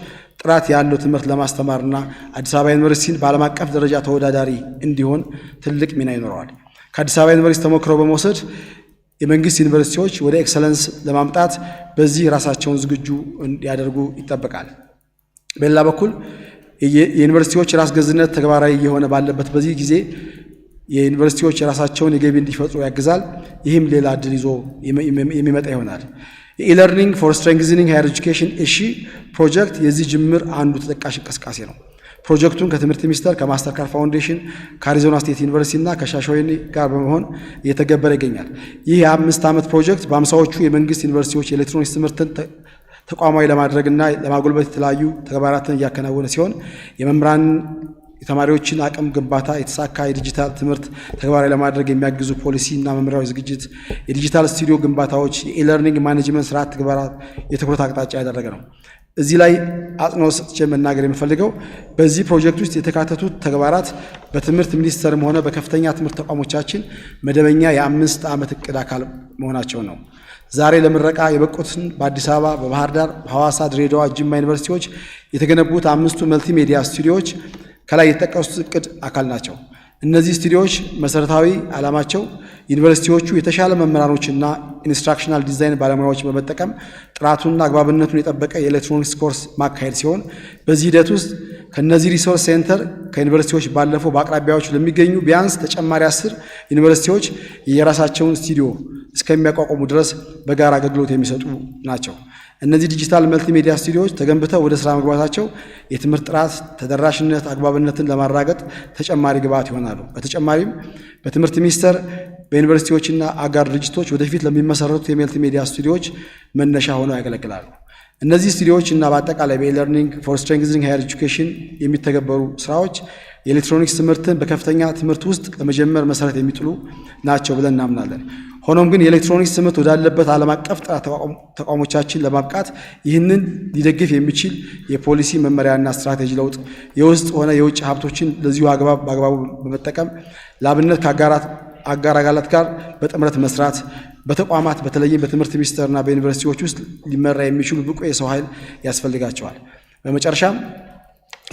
ጥራት ያለው ትምህርት ለማስተማርና አዲስ አበባ ዩኒቨርሲቲን በዓለም አቀፍ ደረጃ ተወዳዳሪ እንዲሆን ትልቅ ሚና ይኖረዋል። ከአዲስ አበባ ዩኒቨርሲቲ ተሞክሮ በመውሰድ የመንግስት ዩኒቨርሲቲዎች ወደ ኤክሰለንስ ለማምጣት በዚህ ራሳቸውን ዝግጁ እንዲያደርጉ ይጠበቃል። በሌላ በኩል የዩኒቨርሲቲዎች ራስ ገዝነት ተግባራዊ እየሆነ ባለበት በዚህ ጊዜ የዩኒቨርሲቲዎች የራሳቸውን የገቢ እንዲፈጥሩ ያግዛል። ይህም ሌላ እድል ይዞ የሚመጣ ይሆናል። የኢለርኒንግ ፎር ስትሬንግዝኒንግ ሃየር ኤጁኬሽን ፕሮጀክት የዚህ ጅምር አንዱ ተጠቃሽ እንቅስቃሴ ነው። ፕሮጀክቱን ከትምህርት ሚኒስቴር፣ ከማስተርካርድ ፋውንዴሽን፣ ከአሪዞና ስቴት ዩኒቨርሲቲ እና ከሻሸወይኒ ጋር በመሆን እየተገበረ ይገኛል። ይህ የ5 ዓመት ፕሮጀክት በ50ዎቹ የመንግስት ዩኒቨርሲቲዎች የኤሌክትሮኒክስ ትምህርትን ተቋማዊ ለማድረግና ለማጎልበት የተለያዩ ተግባራትን እያከናወነ ሲሆን የመምህራን የተማሪዎችን አቅም ግንባታ፣ የተሳካ የዲጂታል ትምህርት ተግባራዊ ለማድረግ የሚያግዙ ፖሊሲ እና መመሪያዊ ዝግጅት፣ የዲጂታል ስቱዲዮ ግንባታዎች፣ የኢለርኒንግ ማኔጅመንት ስርዓት ተግባራት የትኩረት አቅጣጫ ያደረገ ነው። እዚህ ላይ አጽንኦት ሰጥቼ መናገር የምፈልገው በዚህ ፕሮጀክት ውስጥ የተካተቱት ተግባራት በትምህርት ሚኒስቴርም ሆነ በከፍተኛ ትምህርት ተቋሞቻችን መደበኛ የ5 ዓመት እቅድ አካል መሆናቸው ነው። ዛሬ ለምረቃ የበቁትን በአዲስ አበባ፣ በባህር ዳር፣ በሐዋሳ፣ ድሬዳዋ፣ ጅማ ዩኒቨርሲቲዎች የተገነቡት 5ቱ መልቲሜዲያ ስቱዲዮዎች ከላይ የተጠቀሱት እቅድ አካል ናቸው። እነዚህ ስቱዲዮዎች መሰረታዊ ዓላማቸው ዩኒቨርሲቲዎቹ የተሻለ መምህራኖችና ኢንስትራክሽናል ዲዛይን ባለሙያዎች በመጠቀም ጥራቱንና አግባብነቱን የጠበቀ የኤሌክትሮኒክስ ኮርስ ማካሄድ ሲሆን በዚህ ሂደት ውስጥ ከነዚህ ሪሶርስ ሴንተር ከዩኒቨርሲቲዎች ባለፈው በአቅራቢያዎች ለሚገኙ ቢያንስ ተጨማሪ 10 ዩኒቨርሲቲዎች የራሳቸውን ስቱዲዮ እስከሚያቋቁሙ ድረስ በጋራ አገልግሎት የሚሰጡ ናቸው። እነዚህ ዲጂታል መልቲሜዲያ ስቱዲዮዎች ተገንብተው ወደ ስራ መግባታቸው የትምህርት ጥራት፣ ተደራሽነት፣ አግባብነትን ለማረጋገጥ ተጨማሪ ግብዓት ይሆናሉ። በተጨማሪም በትምህርት ሚኒስቴር በዩኒቨርሲቲዎችና አጋር ድርጅቶች ወደፊት ለሚመሰረቱት የመልቲሜዲያ ስቱዲዮዎች መነሻ ሆነው ያገለግላሉ። እነዚህ ስቱዲዮዎች እና በአጠቃላይ በኢለርኒንግ ፎር ስትሬንግዘኒንግ ሃየር ኤጁኬሽን የሚተገበሩ ስራዎች የኤሌክትሮኒክስ ትምህርትን በከፍተኛ ትምህርት ውስጥ ለመጀመር መሰረት የሚጥሉ ናቸው ብለን እናምናለን። ሆኖም ግን የኤሌክትሮኒክስ ትምህርት ወዳለበት ዓለም አቀፍ ጥራት ተቋሞቻችን ለማብቃት ይህንን ሊደግፍ የሚችል የፖሊሲ መመሪያና ስትራቴጂ ለውጥ የውስጥ ሆነ የውጭ ሀብቶችን ለዚሁ በአግባቡ በመጠቀም ለአብነት አጋር አካላት ጋር በጥምረት መስራት በተቋማት በተለይም በትምህርት ሚኒስቴርና በዩኒቨርሲቲዎች ውስጥ ሊመራ የሚችሉ ብቁ የሰው ኃይል ያስፈልጋቸዋል። በመጨረሻም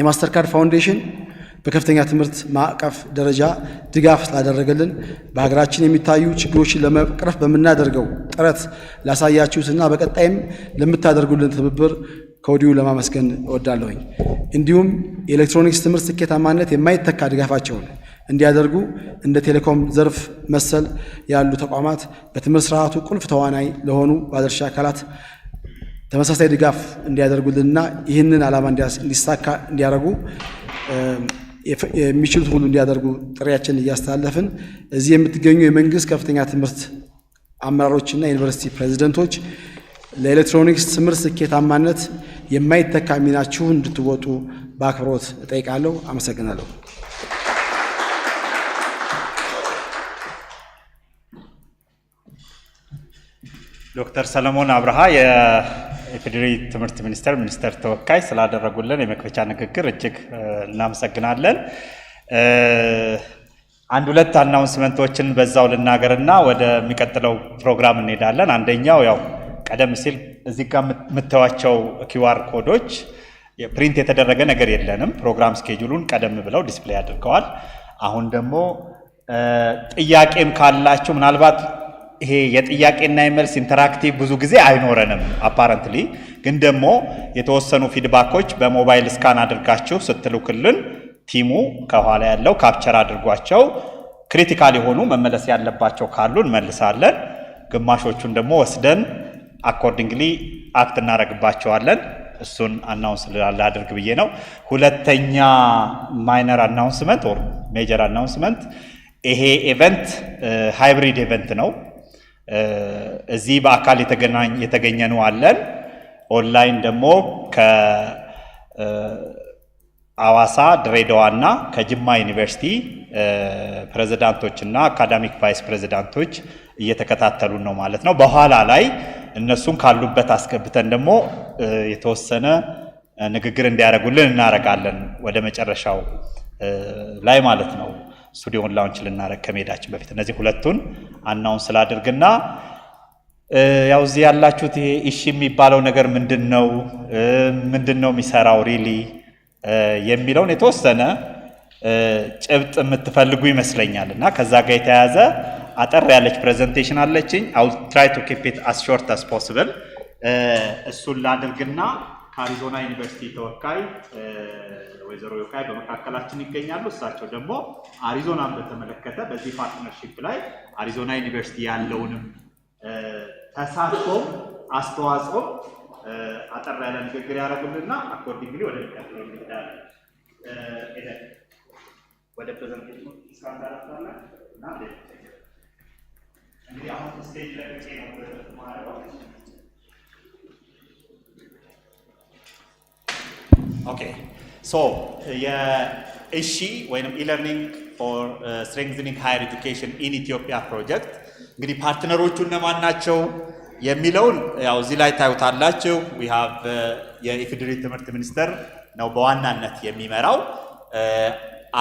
የማስተርካርድ ፋውንዴሽን በከፍተኛ ትምህርት ማዕቀፍ ደረጃ ድጋፍ ስላደረገልን በሀገራችን የሚታዩ ችግሮችን ለመቅረፍ በምናደርገው ጥረት ላሳያችሁትና በቀጣይም ለምታደርጉልን ትብብር ከወዲሁ ለማመስገን እወዳለሁኝ። እንዲሁም የኤሌክትሮኒክስ ትምህርት ስኬታማነት የማይተካ ድጋፋቸውን እንዲያደርጉ እንደ ቴሌኮም ዘርፍ መሰል ያሉ ተቋማት በትምህርት ስርዓቱ ቁልፍ ተዋናይ ለሆኑ ባለድርሻ አካላት ተመሳሳይ ድጋፍ እንዲያደርጉልንና ይህንን ዓላማ እንዲሳካ እንዲያደርጉ የሚችሉት ሁሉ እንዲያደርጉ ጥሪያችንን እያስተላለፍን እዚህ የምትገኙ የመንግስት ከፍተኛ ትምህርት አመራሮችና ዩኒቨርሲቲ ፕሬዝደንቶች ለኤሌክትሮኒክስ ትምህርት ስኬታማነት የማይተካ ሚናችሁን እንድትወጡ በአክብሮት እጠይቃለሁ። አመሰግናለሁ። ዶክተር ሰለሞን አብርሃ የኢፌዴሪ ትምህርት ሚኒስቴር ተወካይ ስላደረጉልን የመክፈቻ ንግግር እጅግ እናመሰግናለን። አንድ ሁለት አናውንስመንቶችን በዛው ልናገርና ወደሚቀጥለው ፕሮግራም እንሄዳለን። አንደኛው ያው ቀደም ሲል እዚህ ጋር የምታዩዋቸው ኪውአር ኮዶች ፕሪንት የተደረገ ነገር የለንም። ፕሮግራም ስኬጁሉን ቀደም ብለው ዲስፕሌይ አድርገዋል። አሁን ደግሞ ጥያቄም ካላችሁ ምናልባት ይሄ የጥያቄና የመልስ ኢንተራክቲቭ ብዙ ጊዜ አይኖረንም አፓረንትሊ፣ ግን ደግሞ የተወሰኑ ፊድባኮች በሞባይል ስካን አድርጋችሁ ስትልኩልን ቲሙ ከኋላ ያለው ካፕቸር አድርጓቸው ክሪቲካል የሆኑ መመለስ ያለባቸው ካሉ እንመልሳለን። ግማሾቹን ደግሞ ወስደን አኮርዲንግሊ አክት እናደርግባቸዋለን። እሱን አናውንስ ላድርግ ብዬ ነው። ሁለተኛ ማይነር አናውንስመንት ኦር ሜጀር አናውንስመንት፣ ይሄ ኢቨንት ሃይብሪድ ኢቨንት ነው። እዚህ በአካል የተገኘነው አለን። ኦንላይን ደግሞ ከአዋሳ ድሬዳዋና ከጅማ ዩኒቨርሲቲ ፕሬዝዳንቶችና አካዳሚክ ቫይስ ፕሬዝዳንቶች እየተከታተሉ ነው ማለት ነው። በኋላ ላይ እነሱን ካሉበት አስገብተን ደግሞ የተወሰነ ንግግር እንዲያደርጉልን እናደርጋለን ወደ መጨረሻው ላይ ማለት ነው። ስቱዲዮን ላውንች ልናደርግ ከመሄዳችን በፊት እነዚህ ሁለቱን አናውንስ ስላድርግና ያው እዚህ ያላችሁት ይሄ እሺ የሚባለው ነገር ምንድነው የሚሰራው ሪሊ የሚለውን የተወሰነ ጭብጥ የምትፈልጉ ይመስለኛል እና ከዛ ጋር የተያያዘ አጠር ያለች ፕሬዘንቴሽን አለችኝ። I will try to keep it as short as possible። እሱን ላድርግና ከአሪዞና ዩኒቨርሲቲ ተወካይ ወይዘሮ ዮካይ በመካከላችን ይገኛሉ። እሳቸው ደግሞ አሪዞናን በተመለከተ በዚህ ፓርትነርሺፕ ላይ አሪዞና ዩኒቨርሲቲ ያለውንም ተሳትፎ አስተዋጽኦ አጠር ያለ ንግግር ያደርጉልና አኮርዲንግሊ ወደ ሚቀጥለው እንሄዳለን። ወደ ፕሬዘንቴሽኑ ስካንዳራታና እና እንግዲህ አሁን ስቴጅ ላይ ነው ማለት ነው። ኦኬ ሶ የእሺ ወይም ኢለርኒንግ ፎር ስትሬንግዘኒንግ ሃየር ኤጁኬሽን ኢን ኢትዮጵያ ፕሮጀክት እንግዲህ ፓርትነሮቹ እነማን ናቸው የሚለውን ያው እዚህ ላይ ታዩታላችሁ። ዊ ሃቭ የኢፌዴሪ ትምህርት ሚኒስቴር ነው በዋናነት የሚመራው።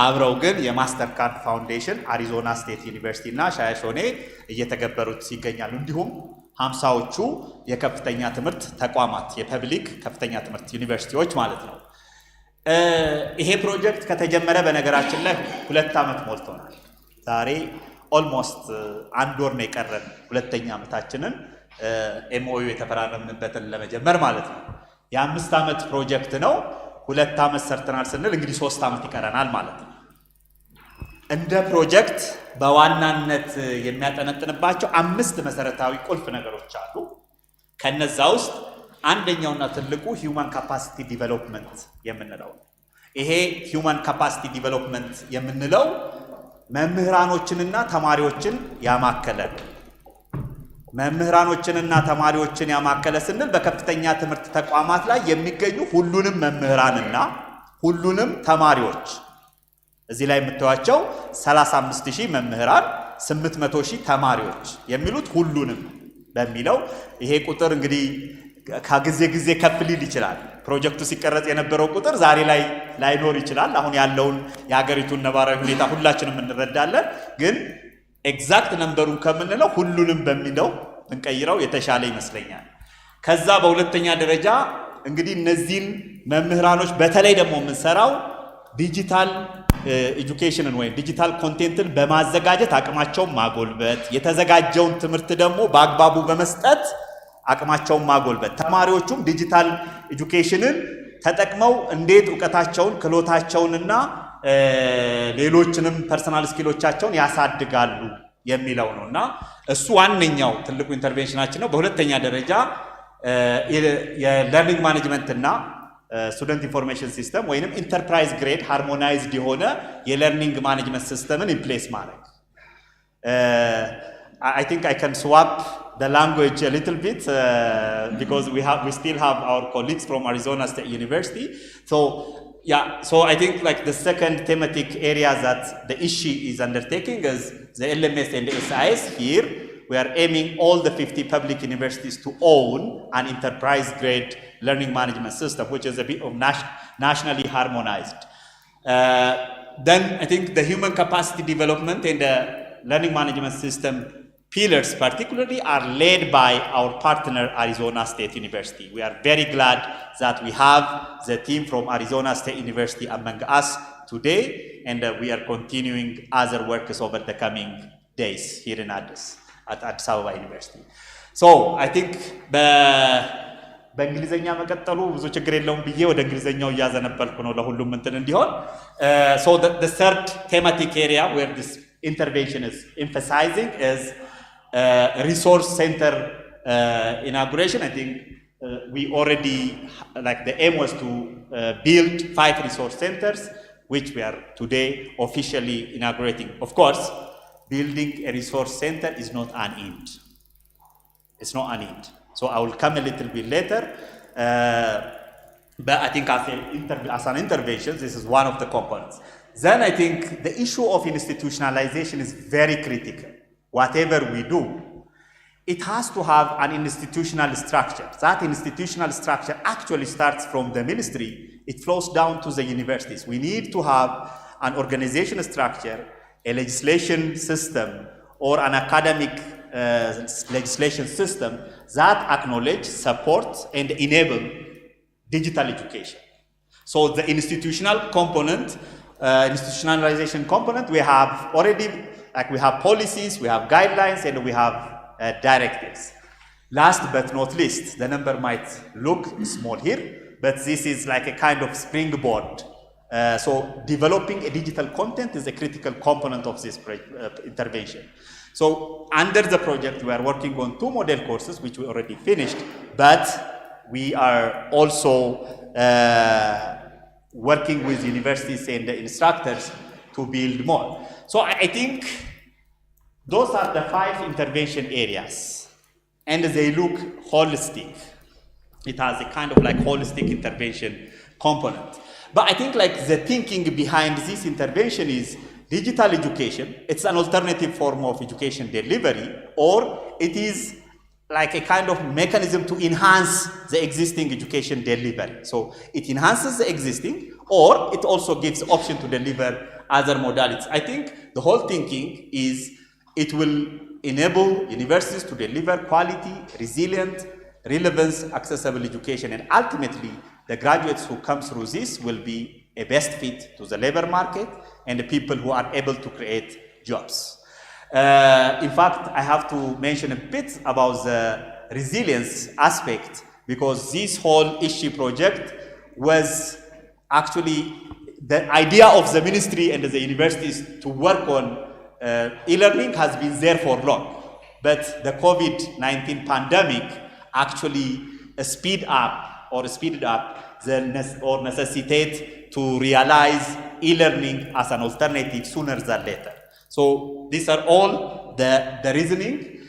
አብረው ግን የማስተርካርድ ፋውንዴሽን፣ አሪዞና ስቴት ዩኒቨርሲቲ እና ሻሸመኔ እየተገበሩት ይገኛሉ። እንዲሁም 50ዎቹ የከፍተኛ ትምህርት ተቋማት የፐብሊክ ከፍተኛ ትምህርት ዩኒቨርሲቲዎች ማለት ነው። ይሄ ፕሮጀክት ከተጀመረ በነገራችን ላይ 2 ዓመት ሞልቶናል። ዛሬ ኦልሞስት 1 ወር ነው የቀረን 2ኛ ዓመታችንን ኤምኦዩ የተፈራረምንበትን ለመጀመር ማለት ነው። የ5 ዓመት ፕሮጀክት ነው። 2 ዓመት ሰርተናል ስንል እንግዲህ 3 ዓመት ይቀረናል ማለት ነው። እንደ ፕሮጀክት በዋናነት የሚያጠነጥንባቸው 5 መሰረታዊ ቁልፍ ነገሮች አሉ። ከነዛ ውስጥ አንደኛውና ትልቁ ሂውማን ካፓሲቲ ዲቨሎፕመንት የምንለው ነው። ይሄ ሂውማን ካፓሲቲ ዲቨሎፕመንት የምንለው መምህራኖችንና ተማሪዎችን ያማከለ መምህራኖችንና ተማሪዎችን ያማከለ ስንል በከፍተኛ ትምህርት ተቋማት ላይ የሚገኙ ሁሉንም መምህራንና ሁሉንም ተማሪዎች እዚህ ላይ የምታዩቸው 35000 መምህራን 800000 ተማሪዎች የሚሉት ሁሉንም በሚለው ይሄ ቁጥር እንግዲህ ከጊዜ ከፍ ሊል ይችላል። ፕሮጀክቱ ሲቀረጽ የነበረው ቁጥር ዛሬ ላይ ላይኖር ይችላል። አሁን ያለውን የሀገሪቱን ነባራዊ ሁኔታ ሁላችንም እንረዳለን። ግን ኤግዛክት ነምበሩን ከምንለው ሁሉንም በሚለው እንቀይረው የተሻለ ይመስለኛል። ከዛ በሁለተኛ ደረጃ እንግዲህ እነዚህን መምህራኖች በተለይ ደግሞ የምንሰራው ዲጂታል ኤጁኬሽንን ወይም ዲጂታል ኮንቴንትን በማዘጋጀት አቅማቸውን ማጎልበት፣ የተዘጋጀውን ትምህርት ደግሞ በአግባቡ በመስጠት አቅማቸውን ማጎልበት፣ ተማሪዎቹም ዲጂታል ኤጁኬሽንን ተጠቅመው እንዴት ዕውቀታቸውን ክህሎታቸውንና ሌሎችንም ፐርሰናል ስኪሎቻቸውን ያሳድጋሉ የሚለው ነውና እሱ ዋነኛው ትልቁ ኢንተርቬንሽናችን ነው። በሁለተኛ ደረጃ የለርኒንግ ማኔጅመንት እና ስቱደንት ኢንፎርሜሽን ሲስተም ወይንም ኢንተርፕራይዝ ግሬድ ሃርሞናይዝድ የሆነ የለርኒንግ ማኔጅመንት ሲስተምን ኢምፕሌስ ማድረግ I think I can swap the language a little bit because we still have our colleagues from Arizona State University. So I think like the second thematic area that the ISHI is undertaking is the LMS and the SIS. Here we are aiming all the 50 public universities to own an enterprise grade learning management system, which is a bit of nationally harmonized. Then I think the human capacity development and the learning management system pillars particularly are led by our partner Arizona State University. We are very glad that we have the team from Arizona State University among us today, and we are continuing other works over the coming days here in Addis Ababa University. So I think በእንግሊዘኛ መቀጠሉ ብዙ ችግር የለውም ብዬ ወደ እንግሊዘኛው እያዘነበልኩ ነው ለሁሉም እንትን እንዲሆን so the third thematic area where this intervention is emphasizing is resource center inauguration. I think we already, like the aim was to build 5 resource centers, which we are today officially inaugurating. Of course, building a resource center is not an end. It's not an end. So I will come a little bit later. But I think as an intervention, this is one of the components. Then I think the issue of institutionalization is very critical. Whatever we do, it has to have an institutional structure. That institutional structure actually starts from the ministry. It flows down to the universities. We need to have an organization structure, a legislation system, or an academic legislation system that acknowledge, support, and enable digital education. So the institutional component, institutionalization component, we have already, like we have policies, we have guidelines, and we have directives. Last but not least, the number might look small here, but this is like a kind of springboard. So developing a digital content is a critical component of this intervention. So under the project, we are working on 2 model courses, which we already finished, but we are also working with universities and the instructors to build more. So I think those are the 5 intervention areas, and they look holistic. It has a kind of like holistic intervention component. But I think like the thinking behind this intervention is digital education. It's an alternative form of education delivery, or it is like a kind of mechanism to enhance the existing education delivery. So it enhances the existing, or it also gives option to deliver other modalities. I think the whole thinking is it will enable universities to deliver quality, resilient, relevance, accessible education, and ultimately the graduates who come through this will be a best fit to the labor market and the people who are able to create jobs. In fact, I have to mention a bit about the resilience aspect, because this whole ISHI project was actually the idea of the ministry and the universities to work on e-learning has been there for long. But the COVID-19 pandemic actually speeded up or necessitate to realize e-learning as an alternative sooner than later. So these are all the reasoning.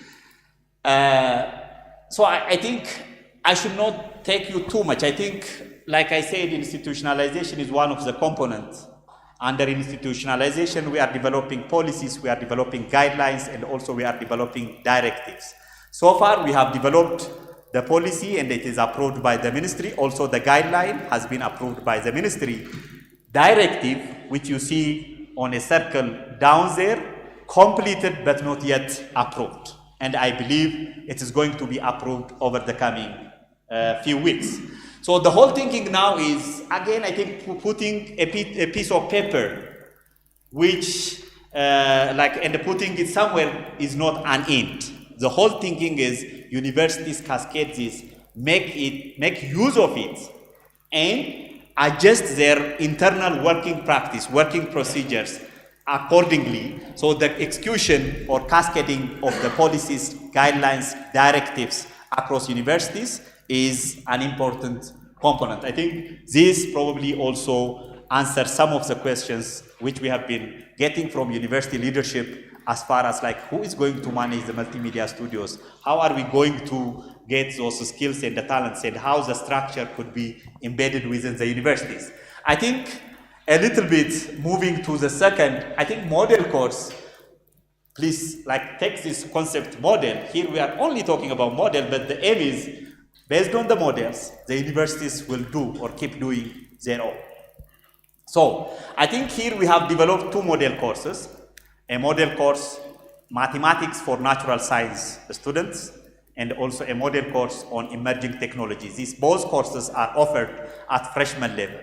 So I think I should not take you too much. I think, like I said, institutionalization is one of the components. Under institutionalization, we are developing policies, we are developing guidelines, and also we are developing directives. So far, we have developed the policy and it is approved by the ministry. Also, the guideline has been approved by the ministry. Directive, which you see on a circle down there, completed but not yet approved. And I believe it is going to be approved over the coming few weeks. So the whole thinking now is, again, I think putting a piece of paper, which, and putting it somewhere is not an end. The whole thinking is universities cascade this, make use of it, and adjust their internal working practice, working procedures accordingly. So the execution or cascading of the policies, guidelines, directives across universities is an important component. I think this probably also answers some of the questions which we have been getting from university leadership as far as like who is going to manage the multimedia studios, how are we going to get those skills and the talents, and how the structure could be embedded within the universities. I think a little bit moving to the second, I think model course, please like take this concept model. Here we are only talking about model, but the aim is based on the models, the universities will do or keep doing their own. So I think here we have developed two model courses, a model course, mathematics for natural science students, and also a model course on emerging technologies. These both courses are offered at freshman level.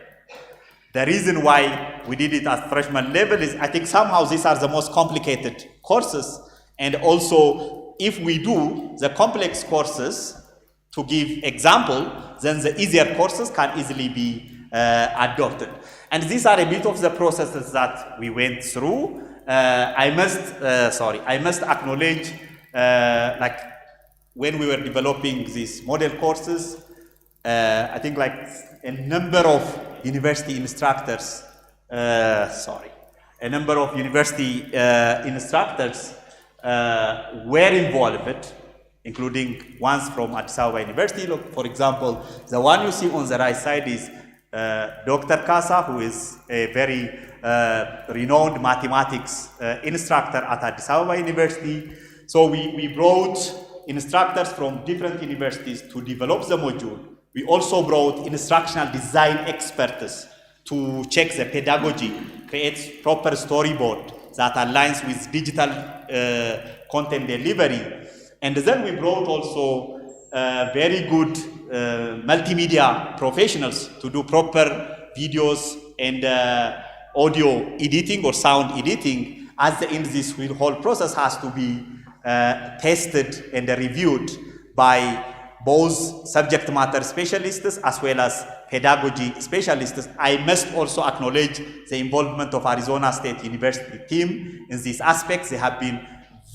The reason why we did it at freshman level is I think somehow these are the most complicated courses, and also if we do the complex courses, to give example, then the easier courses can easily be adopted. And these are a bit of the processes that we went through. I must acknowledge, like when we were developing these model courses, I think like a number of university instructors, were involved, including ones from Addis Ababa University. Look, for example, the one you see on the right side is Dr. Kasa, who is a very renowned mathematics instructor at Addis Ababa University. So we brought instructors from different universities to develop the module. We also brought instructional design experts to check the pedagogy, create proper storyboard that aligns with digital content delivery. And then we brought also very good multimedia professionals to do proper videos and audio editing or sound editing. At the end, this whole process has to be tested and reviewed by both subject matter specialists as well as pedagogy specialists. I must also acknowledge the involvement of Arizona State University team in these aspects. They have been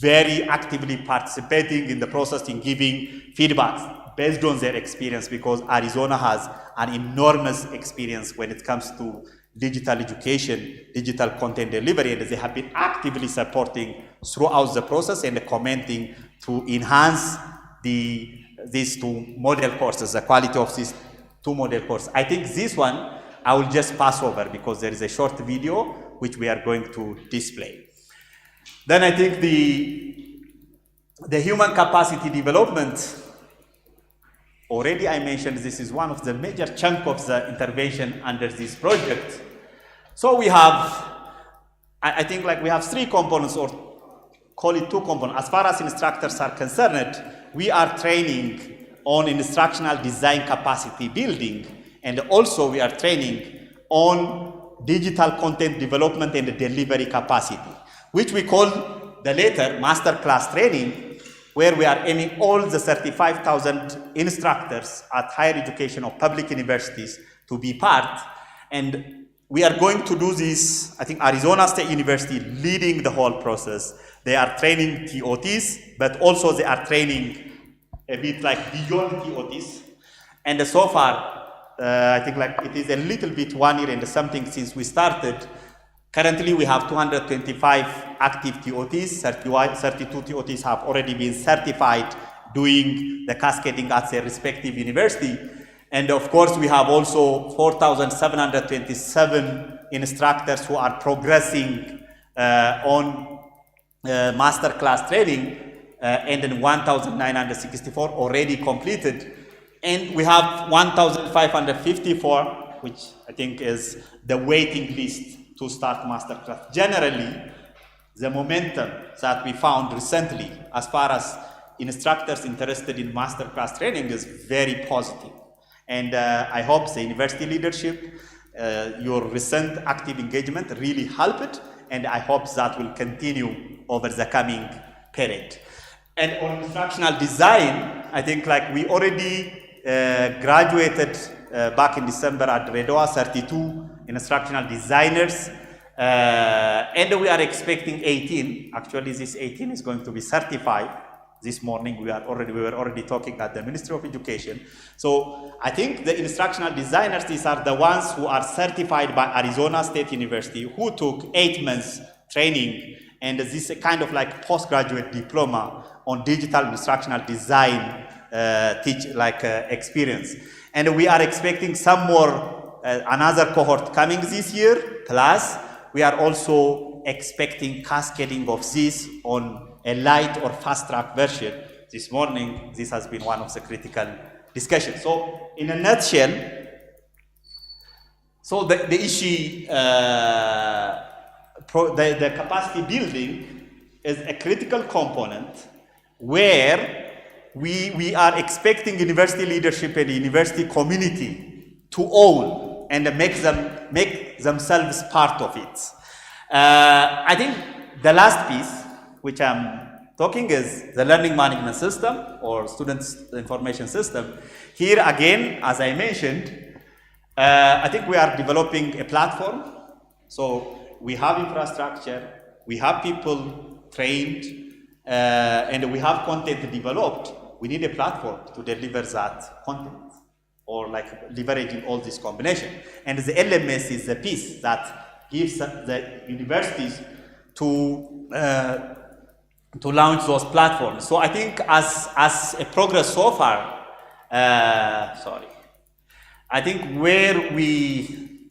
very actively participating in the process in giving feedback based on their experience, because Arizona has an enormous experience when it comes to digital education, digital content delivery, and they have been actively supporting throughout the process and commenting to enhance these two model courses, the quality of these two model courses. I think this one I will just pass over because there is a short video which we are going to display. Then I think the human capacity development, already I mentioned this is one of the major chunk of the intervention under this project. So we have, I think like we have three components, or call it two components. As far as instructors are concerned, we are training on instructional design capacity building, and also we are training on digital content development and delivery capacity, which we call the later masterclass training, where we are aiming all the 35,000 instructors at higher education of public universities to be part. And we are going to do this, I think Arizona State University leading the whole process. They are training TOTs, but also they are training a bit like beyond TOTs. And so far, I think like it is a little bit 1 year and something since we started. Currently, we have 225 active TOTs. 32 TOTs have already been certified doing the cascading at their respective university. And of course, we have also 4,727 instructors who are progressing on masterclass training, and then 1,964 already completed. And we have 1,554, which I think is the waiting list to start masterclass. Generally, the momentum that we found recently as far as instructors interested in masterclass training is very positive. And I hope the university leadership, your recent active engagement really helped, and I hope that will continue over the coming period. And on instructional design, I think like we already graduated back in December at Redoa, 32 instructional designers, and we are expecting 18. Actually, this 18 is going to be certified. This morning we were already talking at the Ministry of Education. So I think the instructional designers, these are the ones who are certified by Arizona State University, who took 8 months training, and this is kind of like postgraduate diploma on digital instructional design experience. And we are expecting some more, another cohort coming this year, plus we are also expecting cascading of this on a light or fast track version. This morning, this has been one of the critical discussions. So in a nutshell, so the issue, the capacity building is a critical component where we are expecting university leadership and university community to own and make themselves part of it. I think the last piece, which I'm talking, is the learning management system or students' information system. Here again, as I mentioned, I think we are developing a platform. So we have infrastructure, we have people trained, and we have content developed. We need a platform to deliver that content, or like leveraging all this combination. And the LMS is the piece that gives the universities to launch those platforms. So I think as a progress so far, I think where we,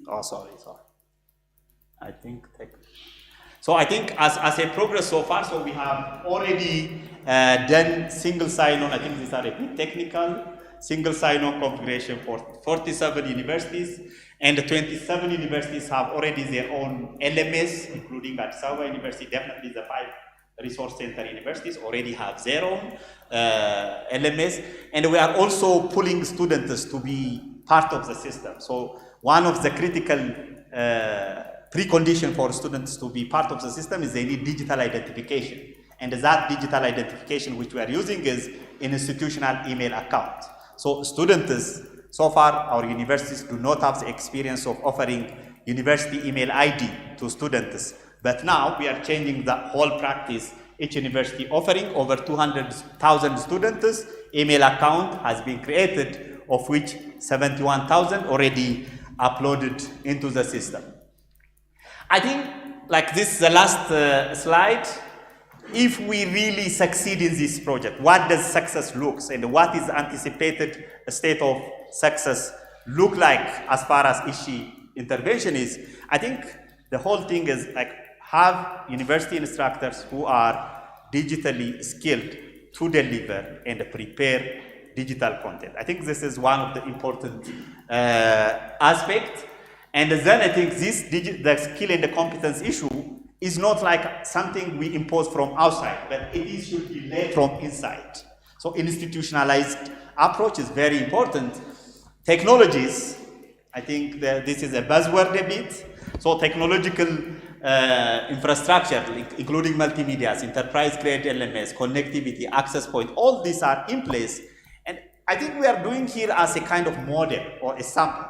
I think as a progress so far, so we have already done single sign-on. I think these are a bit technical. Single sign-on configuration for 47 universities, and 27 universities have already their own LMS, including at Sawa University. Definitely the 5 resource center universities already have their own LMS, and we are also pulling students to be part of the system. So one of the critical precondition for students to be part of the system is they need digital identification, and that digital identification which we are using is an institutional email account. So students, so far our universities do not have the experience of offering university email ID to students, but now we are changing the whole practice. Each university offering over 200,000 students, email account has been created, of which 71,000 already uploaded into the system. I think like this is the last slide. If we really succeed in this project, what does success look, and what is the anticipated state of success look like as far as ISHI intervention is? I think the whole thing is like have university instructors who are digitally skilled to deliver and prepare digital content. I think this is one of the important aspects. And then I think the skill and the competence issue is not like something we impose from outside, but it should be led from inside. So institutionalized approach is very important. Technologies, I think that this is a buzzword a bit. So technological infrastructure, including multimedia, enterprise-grade LMS, connectivity, access point, all these are in place. And I think we are doing here as a kind of model or a sample.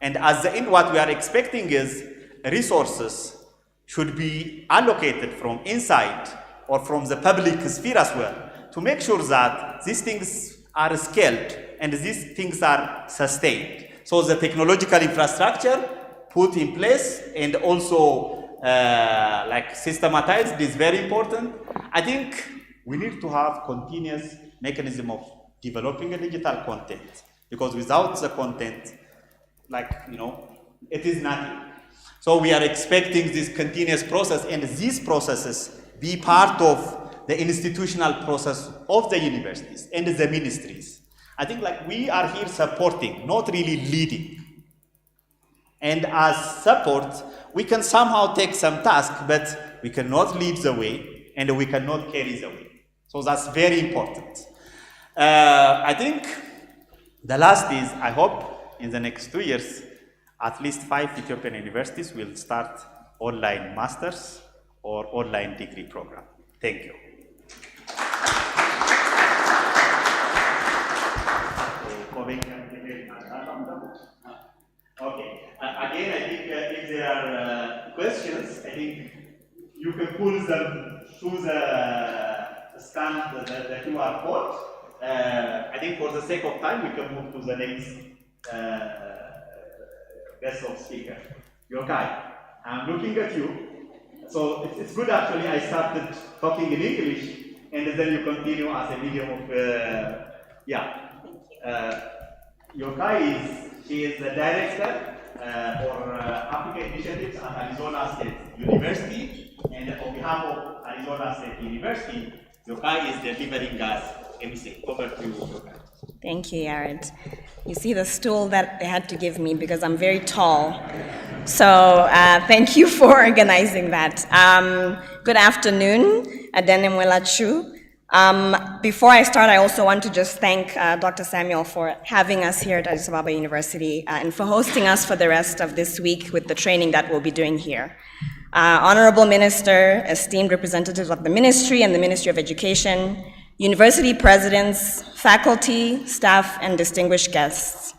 And at the end, what we are expecting is resources should be allocated from inside or from the public sphere as well to make sure that these things are scaled and these things are sustained. So the technological infrastructure put in place and also like systematized is very important. I think we need to have continuous mechanism of developing a digital content, because without the content, like, you know, it is nothing. So we are expecting this continuous process, and these processes be part of the institutional process of the universities and the ministries. I think like we are here supporting, not really leading. And as support, we can somehow take some task, but we cannot lead the way and we cannot carry the way. So that's very important. I think the last is, I hope in the next 2 years, at least 5 Ethiopian universities will start online masters or online degree program. Thank you. Okay. Again, I think if there are questions, I think you can pull them through the scan, the QR code. I think for the sake of time, we can move to the next guest of speaker. Yokai, I'm looking at you. So it's good actually, I started talking in English and then you continue as a medium of, Yokai she is the director for Africa Initiatives at Arizona State University, and on behalf of Arizona State University, Yokai is delivering us anything. Over to you, Yokai. Thank you, Yared. You see the stool that they had to give me because I'm very tall. So thank you for organizing that. Good afternoon, Adenim Welachu. Before I start, I also want to just thank Dr. Samuel for having us here at Addis Ababa University and for hosting us for the rest of this week with the training that we'll be doing here. Honorable Minister, esteemed representatives of the Ministry and the Ministry of Education, university presidents, faculty, staff, and distinguished guests.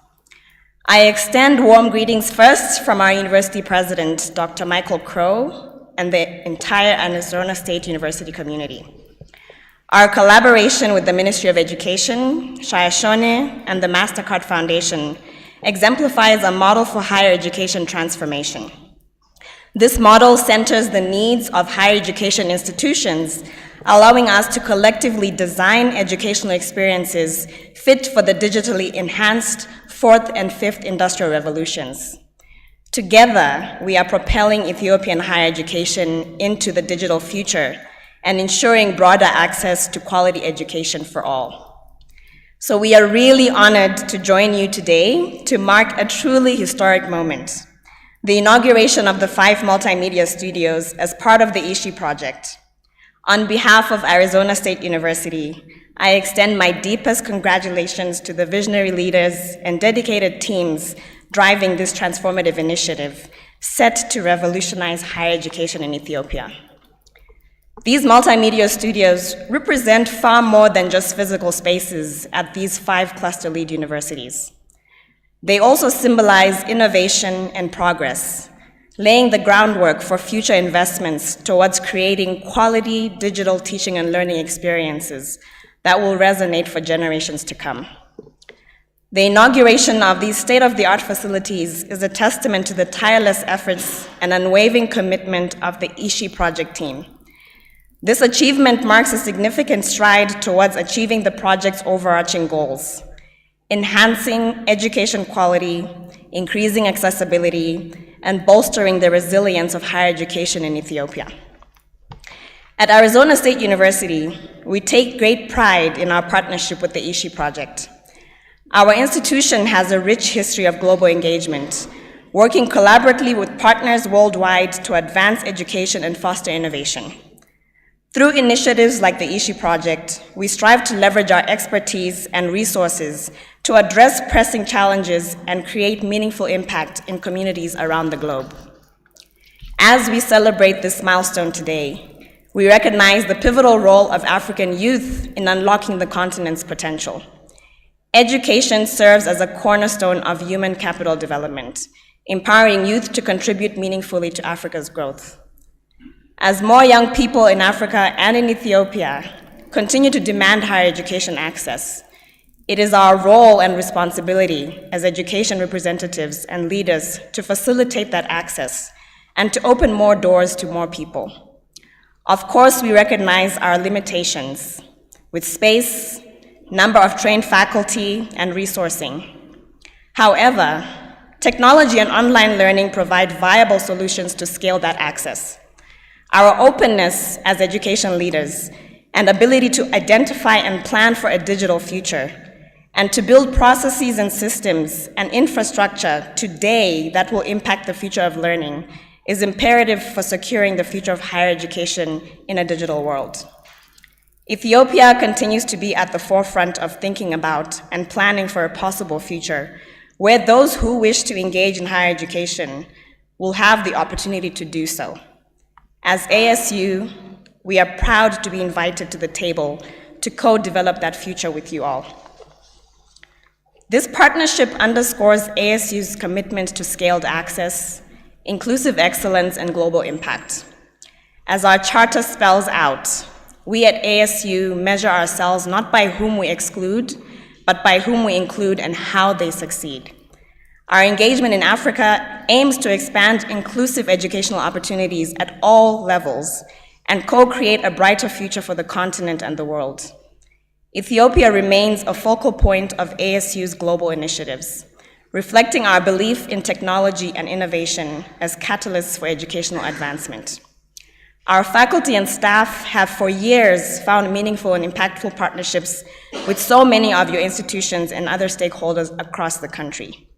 I extend warm greetings first from our university president, Dr. Michael Crow, and the entire Arizona State University community. Our collaboration with the Ministry of Education, Shayashone, and the MasterCard Foundation exemplifies a model for higher education transformation. This model centers the needs of higher education institutions, allowing us to collectively design educational experiences fit for the digitally enhanced 4th and 5th industrial revolutions. Together, we are propelling Ethiopian higher education into the digital future and ensuring broader access to quality education for all. So we are really honored to join you today to mark a truly historic moment, the inauguration of the 5 multimedia studios as part of the ISHI project. On behalf of Arizona State University, I extend my deepest congratulations to the visionary leaders and dedicated teams driving this transformative initiative, set to revolutionize higher education in Ethiopia. These multimedia studios represent far more than just physical spaces at these 5 cluster-lead universities. They also symbolize innovation and progress, laying the groundwork for future investments towards creating quality digital teaching and learning experiences that will resonate for generations to come. The inauguration of these state-of-the-art facilities is a testament to the tireless efforts and unwavering commitment of the ISHI project team. This achievement marks a significant stride towards achieving the project's overarching goals: enhancing education quality, increasing accessibility, and bolstering the resilience of higher education in Ethiopia. At Arizona State University, we take great pride in our partnership with the ISHI project. Our institution has a rich history of global engagement, working collaboratively with partners worldwide to advance education and foster innovation. Through initiatives like the ISHI project, we strive to leverage our expertise and resources to address pressing challenges and create meaningful impact in communities around the globe. As we celebrate this milestone today, we recognize the pivotal role of African youth in unlocking the continent's potential. Education serves as a cornerstone of human capital development, empowering youth to contribute meaningfully to Africa's growth. As more young people in Africa and in Ethiopia continue to demand higher education access, it is our role and responsibility as education representatives and leaders to facilitate that access and to open more doors to more people. Of course, we recognize our limitations with space, number of trained faculty, and resourcing. However, technology and online learning provide viable solutions to scale that access. Our openness as education leaders and ability to identify and plan for a digital future and to build processes and systems and infrastructure today that will impact the future of learning is imperative for securing the future of higher education in a digital world. Ethiopia continues to be at the forefront of thinking about and planning for a possible future where those who wish to engage in higher education will have the opportunity to do so. As ASU, we are proud to be invited to the table to co-develop that future with you all. This partnership underscores ASU's commitment to scaled access, inclusive excellence, and global impact. As our charter spells out, we at ASU measure ourselves not by whom we exclude, but by whom we include and how they succeed. Our engagement in Africa aims to expand inclusive educational opportunities at all levels and co-create a brighter future for the continent and the world. Ethiopia remains a focal point of ASU's global initiatives, reflecting our belief in technology and innovation as catalysts for educational advancement. Our faculty and staff have for years found meaningful and impactful partnerships with so many of your institutions and other stakeholders across the country.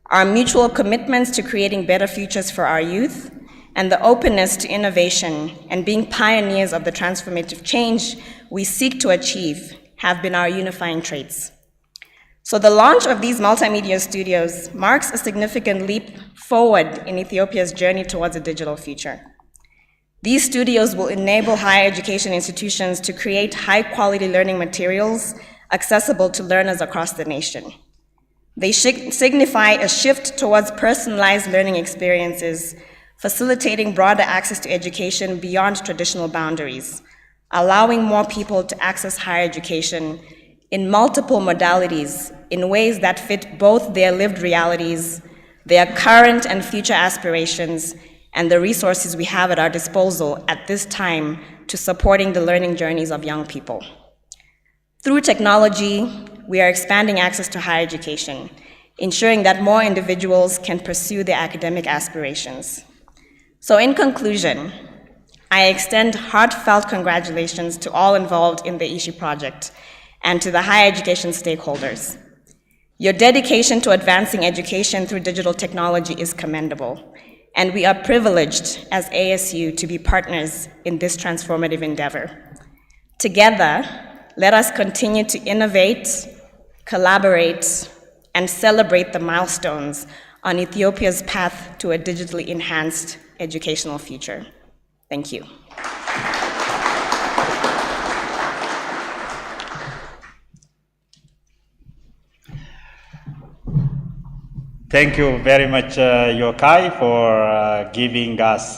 Our mutual commitments to creating better futures for our youth and the openness to innovation and being pioneers of the transformative change we seek to achieve have been our unifying traits. So the launch of these multimedia studios marks a significant leap forward in Ethiopia's journey towards a digital future. These studios will enable higher education institutions to create high-quality learning materials accessible to learners across the nation. They signify a shift towards personalized learning experiences, facilitating broader access to education beyond traditional boundaries, allowing more people to access higher education in multiple modalities in ways that fit both their lived realities, their current and future aspirations, and the resources we have at our disposal at this time to supporting the learning journeys of young people. Through technology, we are expanding access to higher education, ensuring that more individuals can pursue their academic aspirations. So in conclusion, I extend heartfelt congratulations to all involved in the ISHI project and to the higher education stakeholders. Your dedication to advancing education through digital technology is commendable, and we are privileged as ASU to be partners in this transformative endeavor. Together, let us continue to innovate, collaborate, and celebrate the milestones on Ethiopia's path to a digitally enhanced educational future. Thank you. Thank you very much, Yokai, for giving us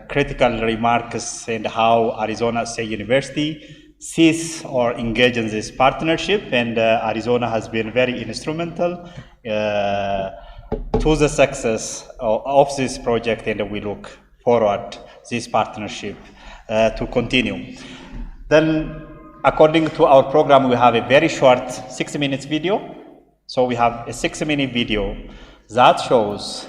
critical remarks and how Arizona State University sees or engages in this partnership, and Arizona has been very instrumental to the success of this project, and we look forward this partnership to continue. Then, according to our program, we have a very short 6 minutes video. So we have a 6-minute video that shows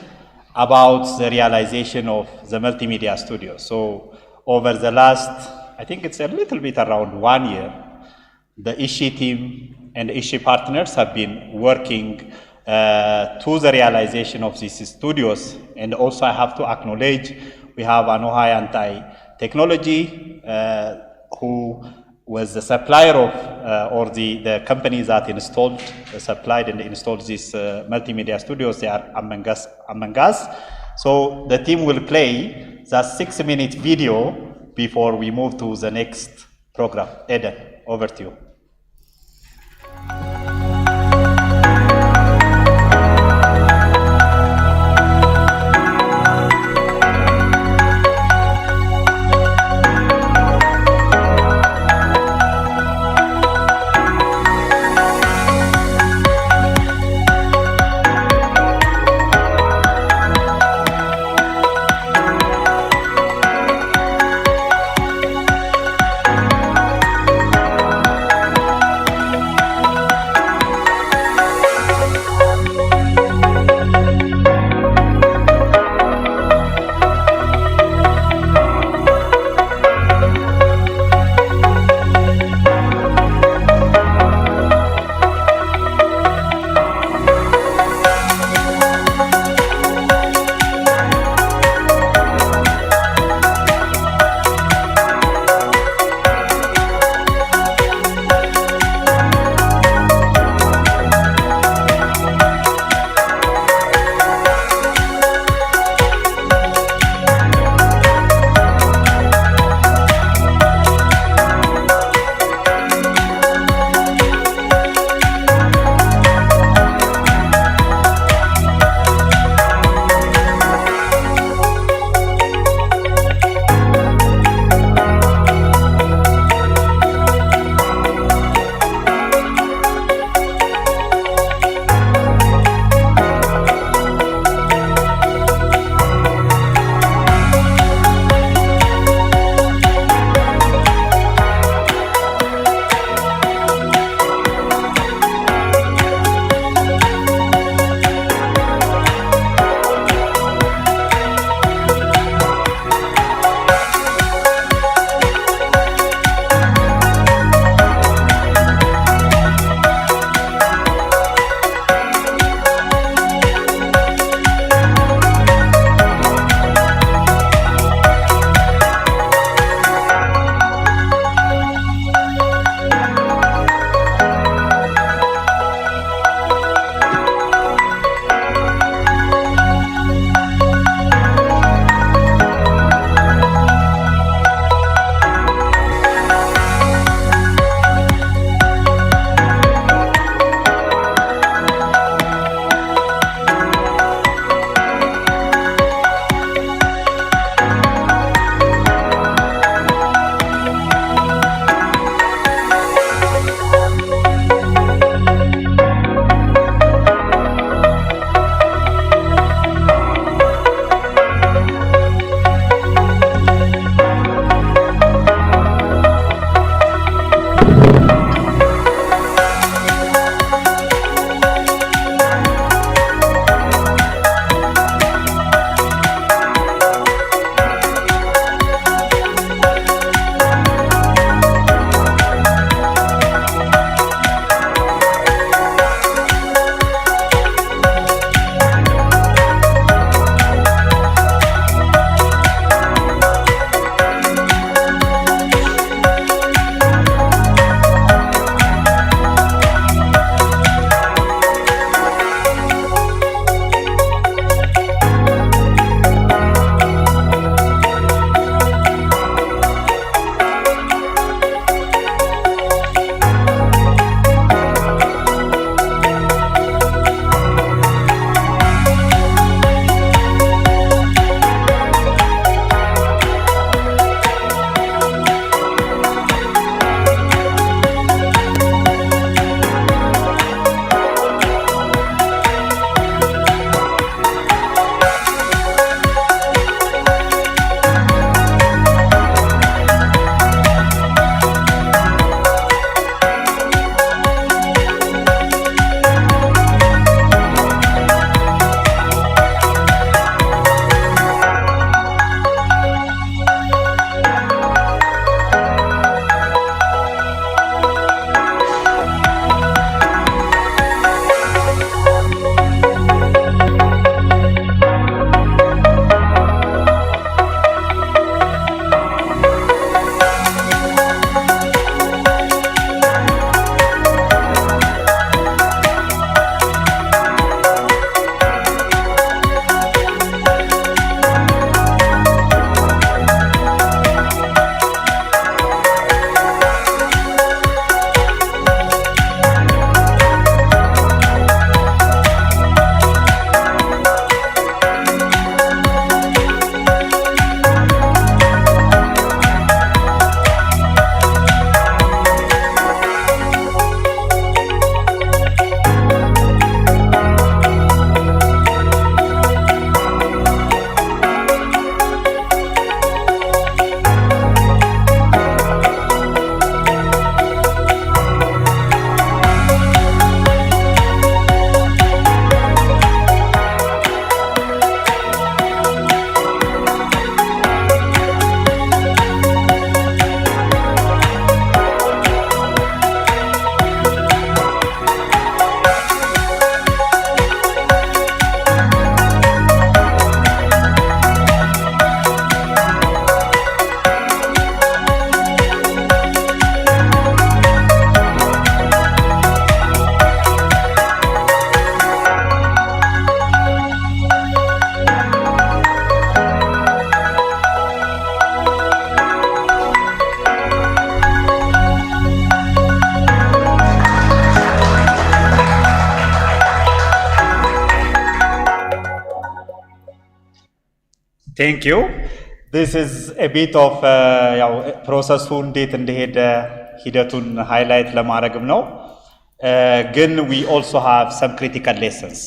about the realization of the multimedia studio. So over the last, I think it's a little bit around 1 year, the ISHI team and ISHI partners have been working to the realization of these studios. And also I have to acknowledge, we have Anohai Anti-Technology, who was the supplier of, or the company that installed, supplied and installed these multimedia studios. They are among us. So the team will play the 6-minute video before we move to the next program. Eden, over to you. Thank you. This is a bit of ፕሮሰሱ እንዴት እንደሄደ ሂደቱን ሃይላይት ለማድረግም ነው። ግን we also have some critical lessons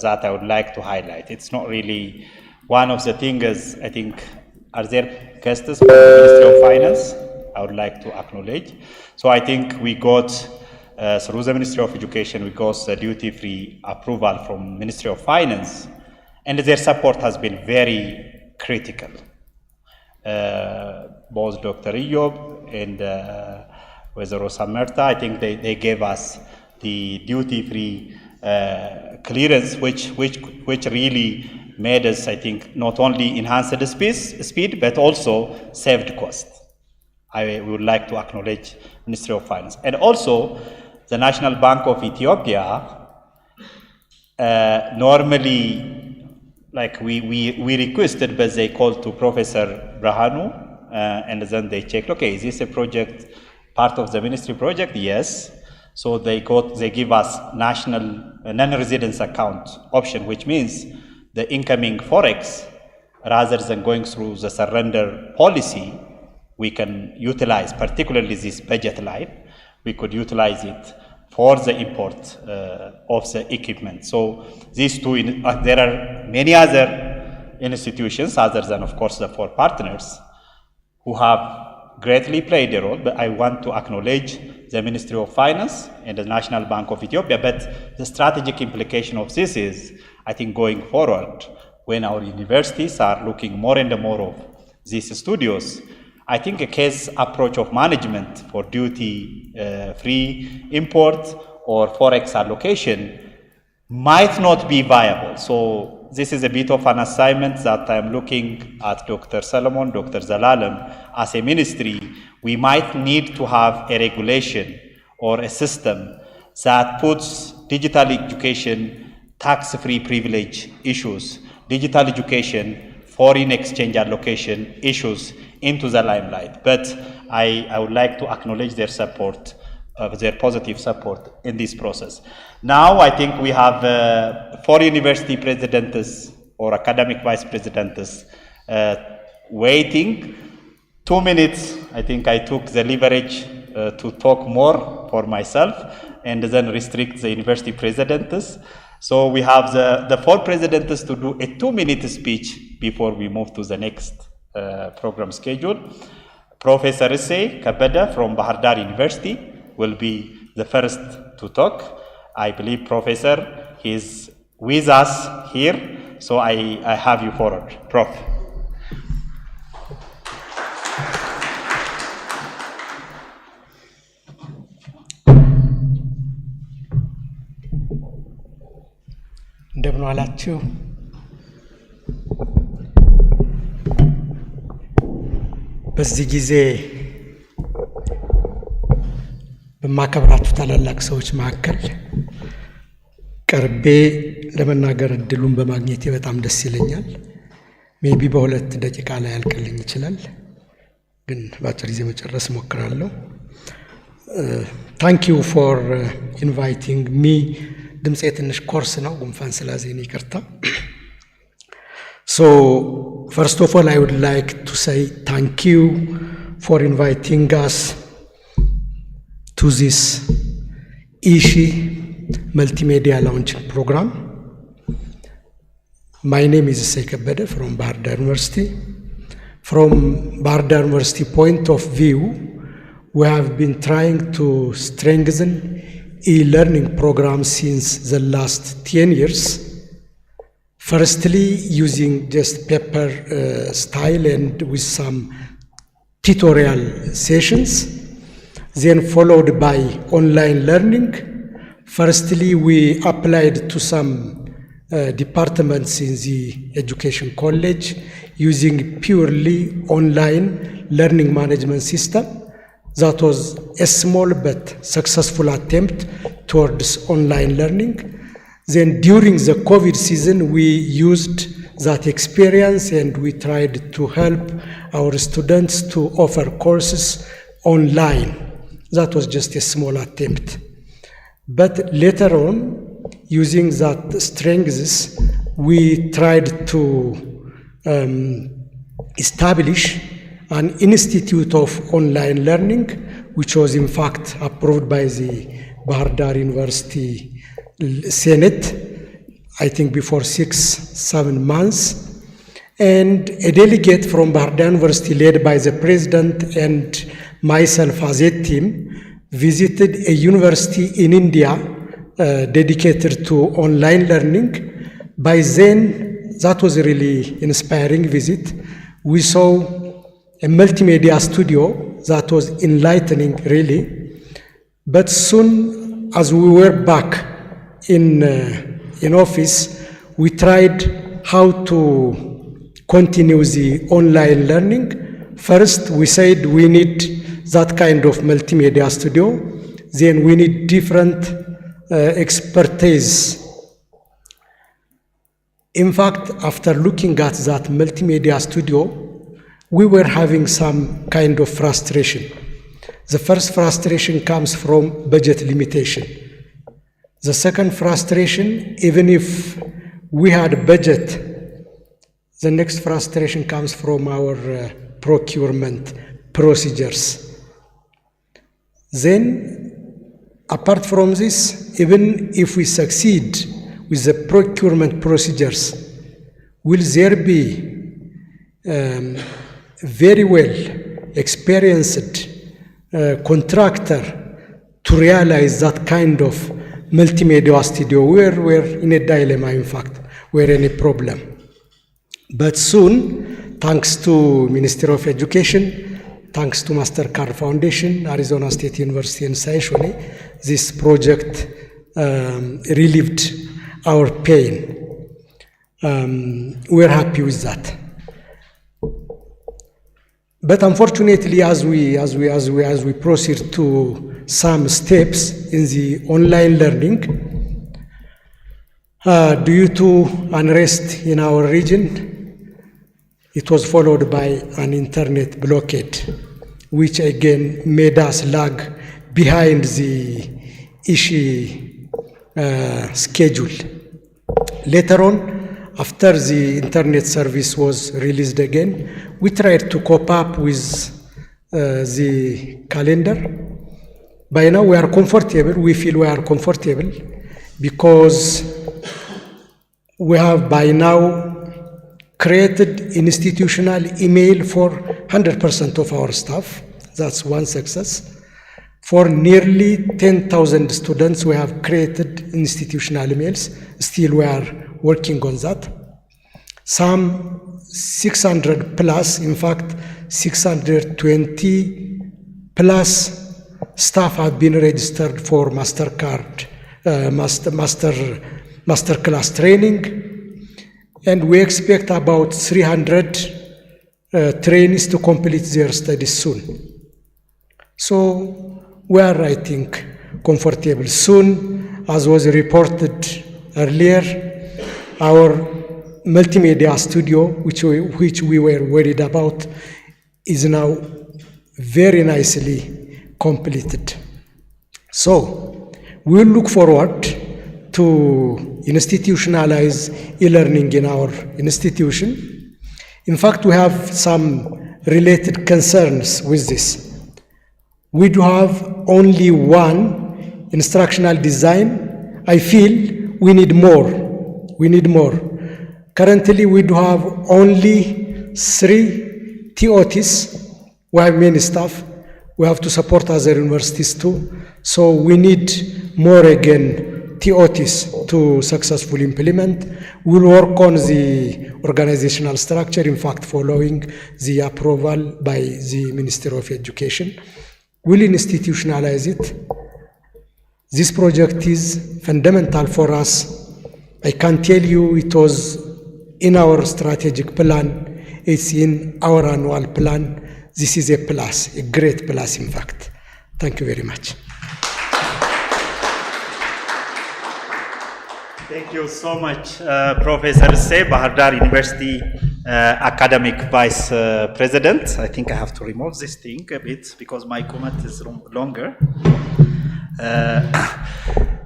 that I would like to highlight. It's not really one of the things, I think, are there guests from the Ministry of Finance? I would like to acknowledge. So I think we got, through the Ministry of Education, we got the duty-free approval from Ministry of Finance, and their support has been very critical. Both Dr. Iyob and Wezero Samerta, I think they gave us the duty-free clearance, which really made us, I think, not only enhance the speed, but also saved cost. I would like to acknowledge Ministry of Finance. And also, the National Bank of Ethiopia, normally, like we requested, but they called to Professor Brahanu, and then they checked, okay, is this a project, part of the ministry project? Yes. So they give us national non-residence account option, which means the incoming forex, rather than going through the surrender policy, we can utilize, particularly this budget line, we could utilize it for the import of the equipment. So these two, there are many other institutions other than, of course, the four partners who have greatly played a role, but I want to acknowledge the Ministry of Finance and the National Bank of Ethiopia. But the strategic implication of this is, I think, going forward, when our universities are looking more and more of these studios, I think a case approach of management for duty-free import or forex allocation might not be viable. So this is a bit of an assignment that I'm looking at Dr. Solomon, Dr. Zalalem. As a ministry, we might need to have a regulation or a system that puts digital education, tax-free privilege issues, digital education, foreign exchange allocation issues into the limelight. But I would like to acknowledge their support, their positive support in this process. Now I think we have 4 university presidents or academic vice presidents waiting. 2 minutes, I think I took the leverage to talk more for myself and then restrict the university presidents. So we have the 4 presidents to do a 2-minute speech before we move to the next program schedule. Professor Issei Kabeda from Bahar Dar University will be the first to talk. I believe Professor is with us here, so I have you forward. Prof. እንደምን ዋላችሁ። በዚህ ጊዜ በማከብራችሁ ታላላቅ ሰዎች መካከል ቀርቤ ለመናገር እድሉን በማግኘቴ በጣም ደስ ይለኛል። ሜቢ በ2 ደቂቃ ላይ ያልቅልኝ ይችላል፣ ግን በአጭር ጊዜ መጨረስ እሞክራለሁ። ታንክ ዩ ፎር ኢንቫይቲንግ ሚ። ድምፄ ትንሽ ኮርስ ነው፣ ጉንፋን ስላዜን ይቅርታ። So first of all, I would like to say thank you for inviting us to this ISHI Multimedia Launching Program. My name is Issei Kabeda from Bahar Dar University. From Bahar Dar University point of view, we have been trying to strengthen e-learning programs since the last 10 years. Firstly, using just paper style and with some tutorial sessions, then followed by online learning. Firstly, we applied to some departments in the education college using purely online learning management system. That was a small but successful attempt towards online learning. Then during the COVID season, we used that experience and we tried to help our students to offer courses online. That was just a small attempt. But later on, using that strengths, we tried to establish an institute of online learning, which was in fact approved by the Bahar Dar University Senate, I think before 6-7 months. And a delegate from Bahar Dar University, led by the president and myself as a team, visited a university in India dedicated to online learning. By then, that was a really inspiring visit. We saw a multimedia studio that was enlightening, really. But soon, as we were back in office, we tried how to continue the online learning. First, we said we need that kind of multimedia studio. Then we need different expertise. In fact, after looking at that multimedia studio, we were having some kind of frustration. The first frustration comes from budget limitation. The second frustration, even if we had budget, the next frustration comes from our procurement procedures. Then, apart from this, even if we succeed with the procurement procedures, will there be very well experienced contractor to realize that kind of multimedia studio? We're in a dilemma, in fact, we're in a problem. But soon, thanks to Ministry of Education, thanks to MasterCard Foundation, Arizona State University in Saishone, this project relieved our pain. We're happy with that. But unfortunately, as we proceed to some steps in the online learning, due to unrest in our region, it was followed by an internet blockade, which again made us lag behind the issue schedule. Later on, after the internet service was released again, we tried to cope up with the calendar. By now we are comfortable, we feel we are comfortable, because we have by now created institutional email for 100% of our staff. That's one success. For nearly 10,000 students, we have created institutional emails. Still, we are working on that. Some 600 plus, in fact, 620 plus staff have been registered for MasterCard, masterclass training. And we expect about 300 trainees to complete their studies soon. So we are, I think, comfortable. Soon, as was reported earlier, our multimedia studio, which we were worried about, is now very nicely completed. So we will look forward to institutionalize e-learning in our institution. In fact, we have some related concerns with this. We do have only one instructional design. I feel we need more. We need more. Currently, we do have only 3 TOTs. We have many staff. We have to support other universities too. So we need more again TOTs to successfully implement. We'll work on the organizational structure, in fact, following the approval by the Ministry of Education. We'll institutionalize it. This project is fundamental for us. I can tell you it was in our strategic plan. It's in our annual plan. This is a plus, a great plus, in fact. Thank you very much. Thank you so much, Professor Se, Bahar Dar University Academic Vice President. I think I have to remove this thing a bit because my comment is longer.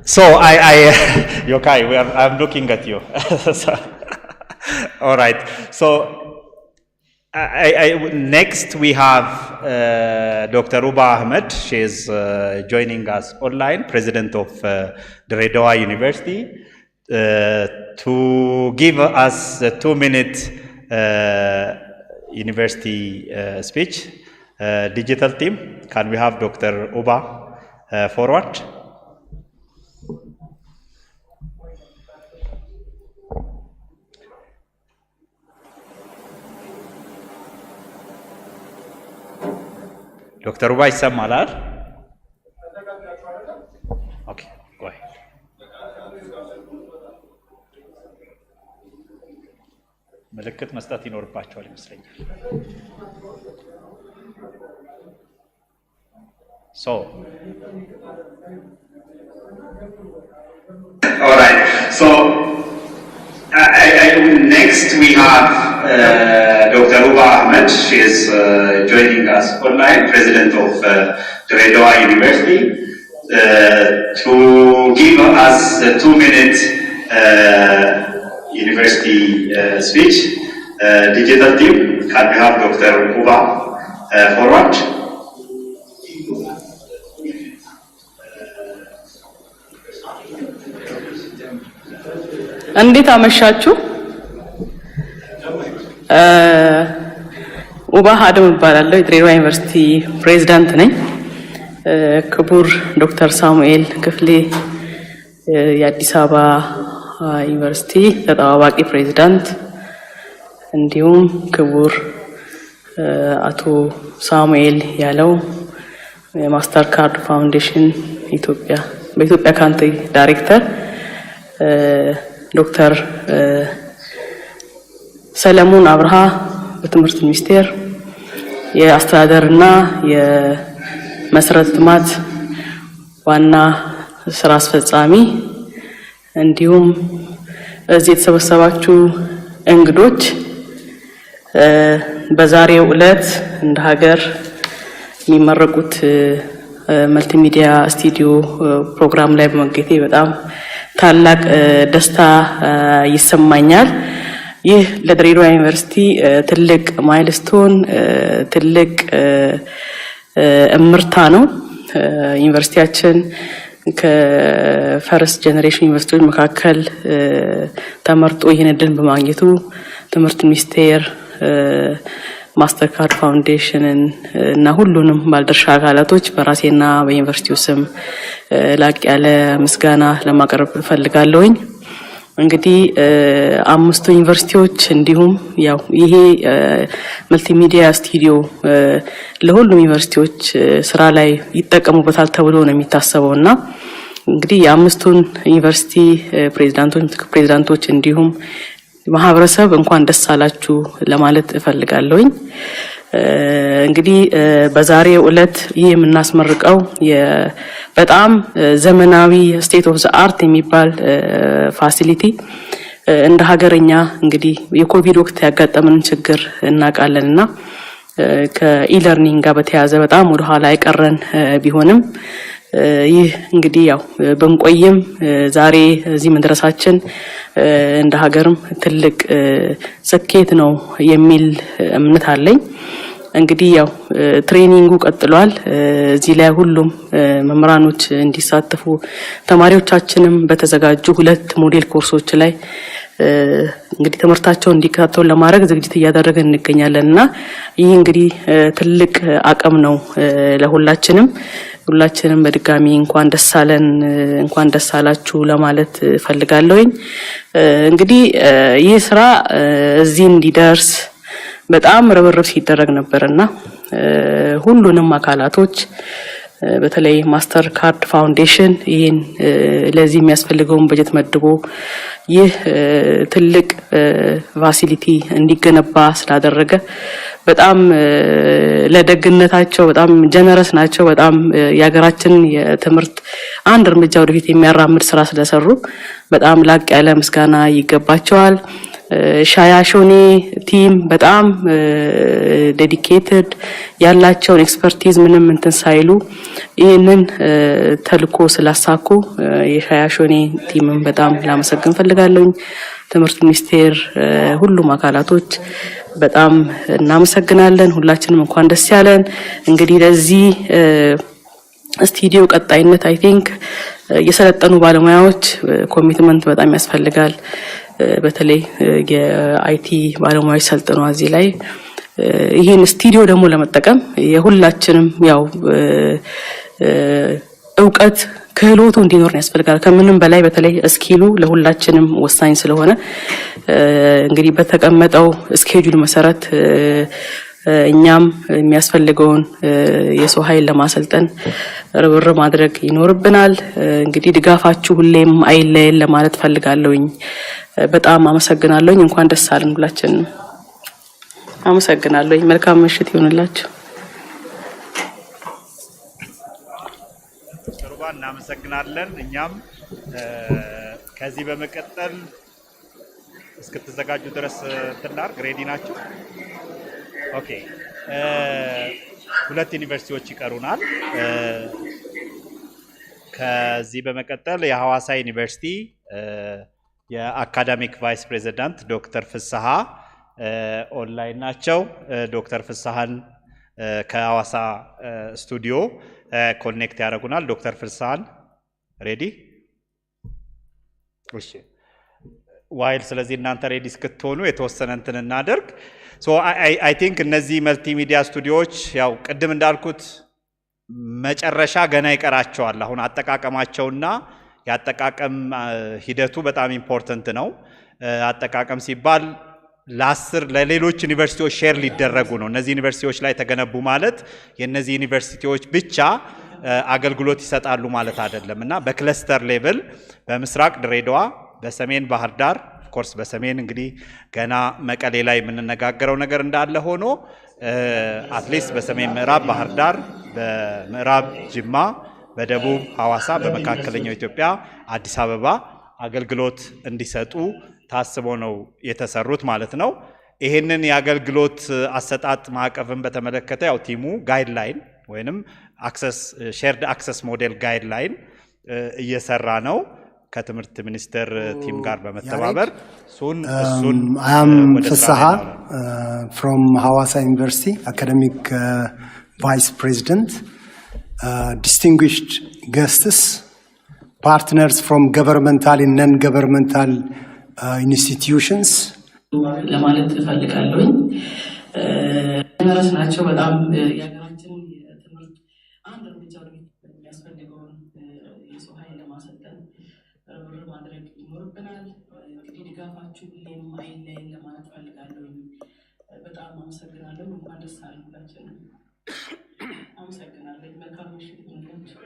So Yokai, I'm looking at you. So, all right. So Next, we have Dr. Uba Ahmed. She is joining us online, president of Dredwa University, to give us a 2-minute university speech. Digital team, can we have Dr. Uba forward? Dr. Uba ይሰማል? Okay, go ahead. ምልክት መስጠት ይኖርባቸዋል ይመስለኛል. So, all right. So, next we have Dr. Uba Ahmed. She is joining us online, president of Dredwa University, to give us a 2-minute university speech. Digital team, can we have Dr. Uba forward? እንዴት አመሻችሁ? ኡባ አደም እባላለሁ። የድሬዳዋ ዩኒቨርሲቲ ፕሬዝዳንት ነኝ። ክቡር ዶክተር ሳሙኤል ክፍሌ የአዲስ አበባ ዩኒቨርሲቲ ተጠባባቂ ፕሬዝዳንት፣ እንዲሁም ክቡር አቶ ሳሙኤል ያለው የማስተር ካርድ ፋውንዴሽን በኢትዮጵያ ካንትሪ ዳይሬክተር፣ ዶክተር ሰለሞን አብርሃ በትምህርት ሚኒስቴር የአስተዳደርና የመሰረተ ልማት ዋና ስራ አስፈጻሚ፣ እንዲሁም እዚህ የተሰበሰባችሁ እንግዶች፣ በዛሬው ዕለት እንደ ሀገር የሚመረቁት መልቲሚዲያ ስቱዲዮ ፕሮግራም ላይ በመገኘቴ በጣም ታላቅ ደስታ ይሰማኛል። ይህ ለድሬዳዋ ዩኒቨርሲቲ ትልቅ ማይልስቶን፣ ትልቅ እምርታ ነው። ዩኒቨርሲቲያችን ከፈርስት ጀነሬሽን ዩኒቨርሲቲዎች መካከል ተመርጦ ይህን እድል በማግኘቱ ትምህርት ሚኒስቴር፣ ማስተር ካርድ ፋውንዴሽንን እና ሁሉንም ባለድርሻ አካላቶች በራሴና በዩኒቨርሲቲው ስም ላቅ ያለ ምስጋና ለማቅረብ እፈልጋለሁኝ። እንግዲህ 5 ዩኒቨርሲቲዎች እንዲሁም ያው ይሄ መልቲሚዲያ ስቱዲዮ ለሁሉም ዩኒቨርሲቲዎች ስራ ላይ ይጠቀሙበታል ተብሎ ነው የሚታሰበውና እንግዲህ የ5ቱን ዩኒቨርሲቲ ፕሬዝዳንቶች እንዲሁም ማህበረሰብ እንኳን ደስ አላችሁ ለማለት እፈልጋለሁኝ። እንግዲህ በዛሬው ዕለት ይህ የምናስመርቀው በጣም ዘመናዊ ስቴት ኦፍ ዘ አርት የሚባል ፋሲሊቲ እንደ ሀገርኛ እንግዲህ የኮቪድ ወቅት ያጋጠመን ችግር እናውቃለንና ከኢለርኒንግ ጋር በተያያዘ በጣም ወደ ኋላ አይቀረን ቢሆንም ይህ እንግዲህ ያው በንቆይም ዛሬ እዚህ መድረሳችን እንደ ሀገርም ትልቅ ስኬት ነው የሚል እምነት አለኝ። እንግዲህ ያው ትሬኒንጉ ቀጥሏል። እዚህ ላይ ሁሉም መምህራኖች እንዲሳተፉ ተማሪዎቻችንም በተዘጋጁ 2 ሞዴል ኮርሶች ላይ እንግዲህ ትምህርታቸውን እንዲከታተሉ ለማድረግ ዝግጅት እያደረግን እንገኛለንና ይህ እንግዲህ ትልቅ አቅም ነው ለሁላችንም። ሁላችንም በድጋሚ እንኳን ደስ አለን እንኳን ደስ አላችሁ ለማለት ፈልጋለሁኝ። እንግዲህ ይህ ስራ እዚህ እንዲደርስ በጣም ርብርብ ሲደረግ ነበርና ሁሉንም አካላቶች በተለይ ማስተር ካርድ ፋውንዴሽን ይሄን ለዚህ የሚያስፈልገውን በጀት መድቦ ይህ ትልቅ ፋሲሊቲ እንዲገነባ ስላደረገ በጣም ለደግነታቸው በጣም ጀነረስ ናቸው። በጣም የሀገራችን የትምህርት አንድ እርምጃ ወደፊት የሚያራምድ ስራ ስለሰሩ በጣም ላቅ ያለ ምስጋና ይገባቸዋል። ሻያሾኔ ቲም በጣም ዴዲኬትድ ያላቸውን ኤክስፐርቲዝ ምንም እንትን ሳይሉ ይህንን ተልኮ ስላሳኩ የሻያሾኔ ቲምን በጣም ላመሰግን ፈልጋለሁ። ትምህርት ሚኒስቴር ሁሉም አካላቶች በጣም እናመሰግናለን። ሁላችንም እንኳን ደስ ያለን። እንግዲህ ለዚህ ስቱዲዮ ቀጣይነት አይ ቲንክ የሰለጠኑ ባለሙያዎች ኮሚትመንት በጣም ያስፈልጋል። በተለይ የአይቲ ባለሙያዎች ሰልጥነው እዚህ ላይ ይሄን ስቱዲዮ ደግሞ ለመጠቀም የሁላችንም ያው እውቀት ክህሎቱ እንዲኖር ያስፈልጋል። ከምንም በላይ በተለይ ስኪሉ ለሁላችንም ወሳኝ ስለሆነ እንግዲህ በተቀመጠው ስኬጁል መሰረት እኛም የሚያስፈልገውን የሰው ኃይል ለማሰልጠን ርብርብ ማድረግ ይኖርብናል። እንግዲህ ድጋፋችሁ ሁሌም አይለየን ለማለት ፈልጋለሁኝ። በጣም አመሰግናለሁኝ። እንኳን ደስ አለን ሁላችንም። አመሰግናለሁኝ። መልካም ምሽት ይሁንላችሁ። እናመሰግናለን። እኛም ከዚህ በመቀጠል እስክትዘጋጁ ድረስ ትናርግ ሬዲ ናቸው። ኦኬ 2 ዩኒቨርሲቲዎች ይቀሩናል። ከዚህ በመቀጠል የሐዋሳ ዩኒቨርሲቲ የአካዳሚክ ቫይስ ፕሬዚዳንት ዶክተር ፍስሐ ኦንላይን ናቸው። ዶክተር ፍስሐን ከሐዋሳ ስቱዲዮ ኮኔክት ያደርጉናል። ዶክተር ፍስሐን ሬዲ? እሺ ዋይል ስለዚህ እናንተ ሬዲ እስክትሆኑ የተወሰነ እንትን እናደርግ። ሶ አይ ቲንክ እነዚህ መልቲሚዲያ ስቱዲዮዎች ያው ቅድም እንዳልኩት መጨረሻ ገና ይቀራቸዋል። አሁን አጠቃቀማቸውና ያጠቃቀም ሂደቱ በጣም ኢምፖርታንት ነው። አጠቃቀም ሲባል ለሌሎች ዩኒቨርሲቲዎች ሼር ሊደረጉ ነው። እነዚህ ዩኒቨርሲቲዎች ላይ ተገነቡ ማለት የነዚህ ዩኒቨርሲቲዎች ብቻ አገልግሎት ይሰጣሉ ማለት አይደለም እና በክለስተር ሌቭል በምስራቅ ድሬዳዋ፣ በሰሜን ባህር ዳር ኮርስ በሰሜን እንግዲህ ገና መቀሌ ላይ የምንነጋገረው ነገር እንዳለ ሆኖ አትሊስት በሰሜን ምዕራብ ባህር ዳር፣ በምዕራብ ጅማ፣ በደቡብ ሐዋሳ፣ በመካከለኛው ኢትዮጵያ አዲስ አበባ አገልግሎት እንዲሰጡ ታስቦ ነው የተሰሩት ማለት ነው። ይሄንን የአገልግሎት አሰጣጥ ማዕቀፍን በተመለከተ ያው ቲሙ ጋይድላይን ወይንም አክሰስ ሼርድ አክሰስ ሞዴል ጋይድላይን እየሰራ ነው ከትምህርት ሚኒስቴር ቲም ጋር በመተባበር እሱን አም ፍስሐ from Hawassa University academic vice president, distinguished guests, partners from governmental and non-governmental institutions ለማለት ፈልጋለሁኝ። ናቸው በጣም የሀገራችን የትምህርት አንድ እርምጃ የሚያስፈልገውን የሰው ኃይል ለማሰልጠን ርብርብ ማድረግ ይኖርብናል። እንግዲህ ድጋፋችሁ ሁሌም አይለየን ለማለት ፈልጋለሁኝ። በጣም አመሰግናለሁ። እንኳን ደስ አለን ሁላችንም። አመሰግናለሁ። መልካም ምሽት ይሁንላችሁ።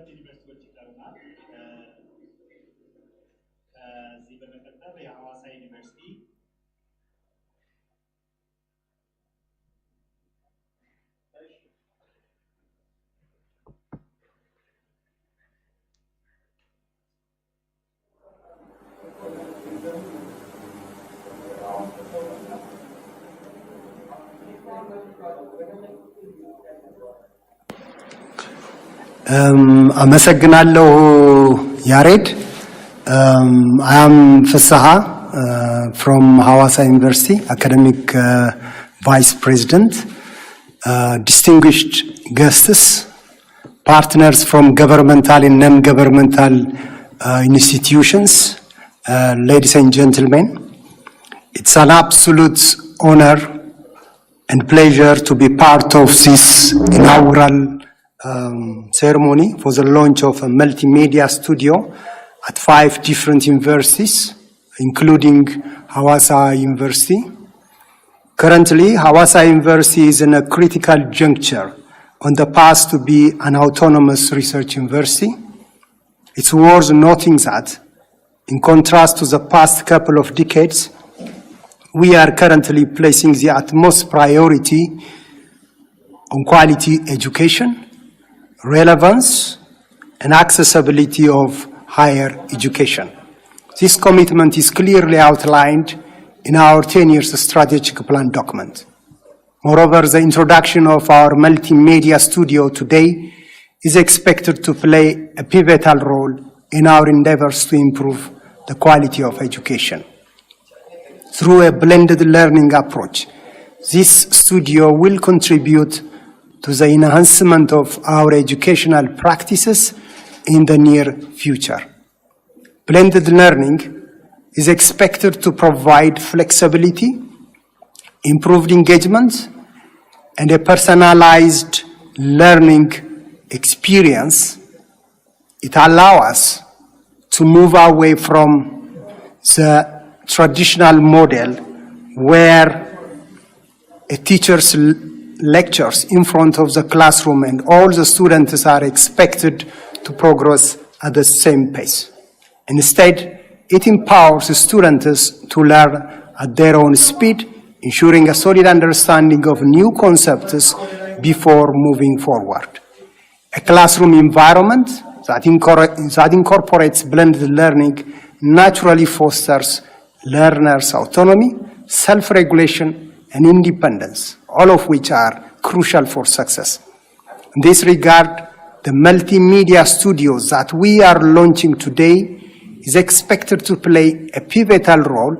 ዩኒቨርሲቲዎች ይቀሩናል። ከዚህ በመቀጠል የሐዋሳ ዩኒቨርሲቲ አመሰግናለሁ ያሬድ። I am Fasaha from Hawassa University, academic vice president, distinguished guests, partners from governmental and non-governmental institutions, ladies and gentlemen. It's an absolute honor and pleasure to be part of this inaugural ceremony for the launch of a multimedia studio at 5 different universities, including Hawassa University. Currently, Hawassa University is in a critical juncture on the path to be an autonomous research university. It's worth noting that, in contrast to the past couple of decades, we are currently placing the utmost priority on quality education, relevance, and accessibility of higher education. This commitment is clearly outlined in our 10 years strategic plan document. Moreover, the introduction of our multimedia studio today is expected to play a pivotal role in our endeavors to improve the quality of education. Through a blended learning approach, this studio will contribute to the enhancement of our educational practices in the near future. Blended learning is expected to provide flexibility, improved engagement, and a personalized learning experience. It allows us to move away from the traditional model where a teacher's lectures in front of the classroom and all the students are expected to progress at the same pace. Instead, it empowers the students to learn at their own speed, ensuring a solid understanding of new concepts before moving forward. A classroom environment that incorporates blended learning naturally fosters learners' autonomy, self-regulation, and independence, all of which are crucial for success. In this regard, the multimedia studios that we are launching today is expected to play a pivotal role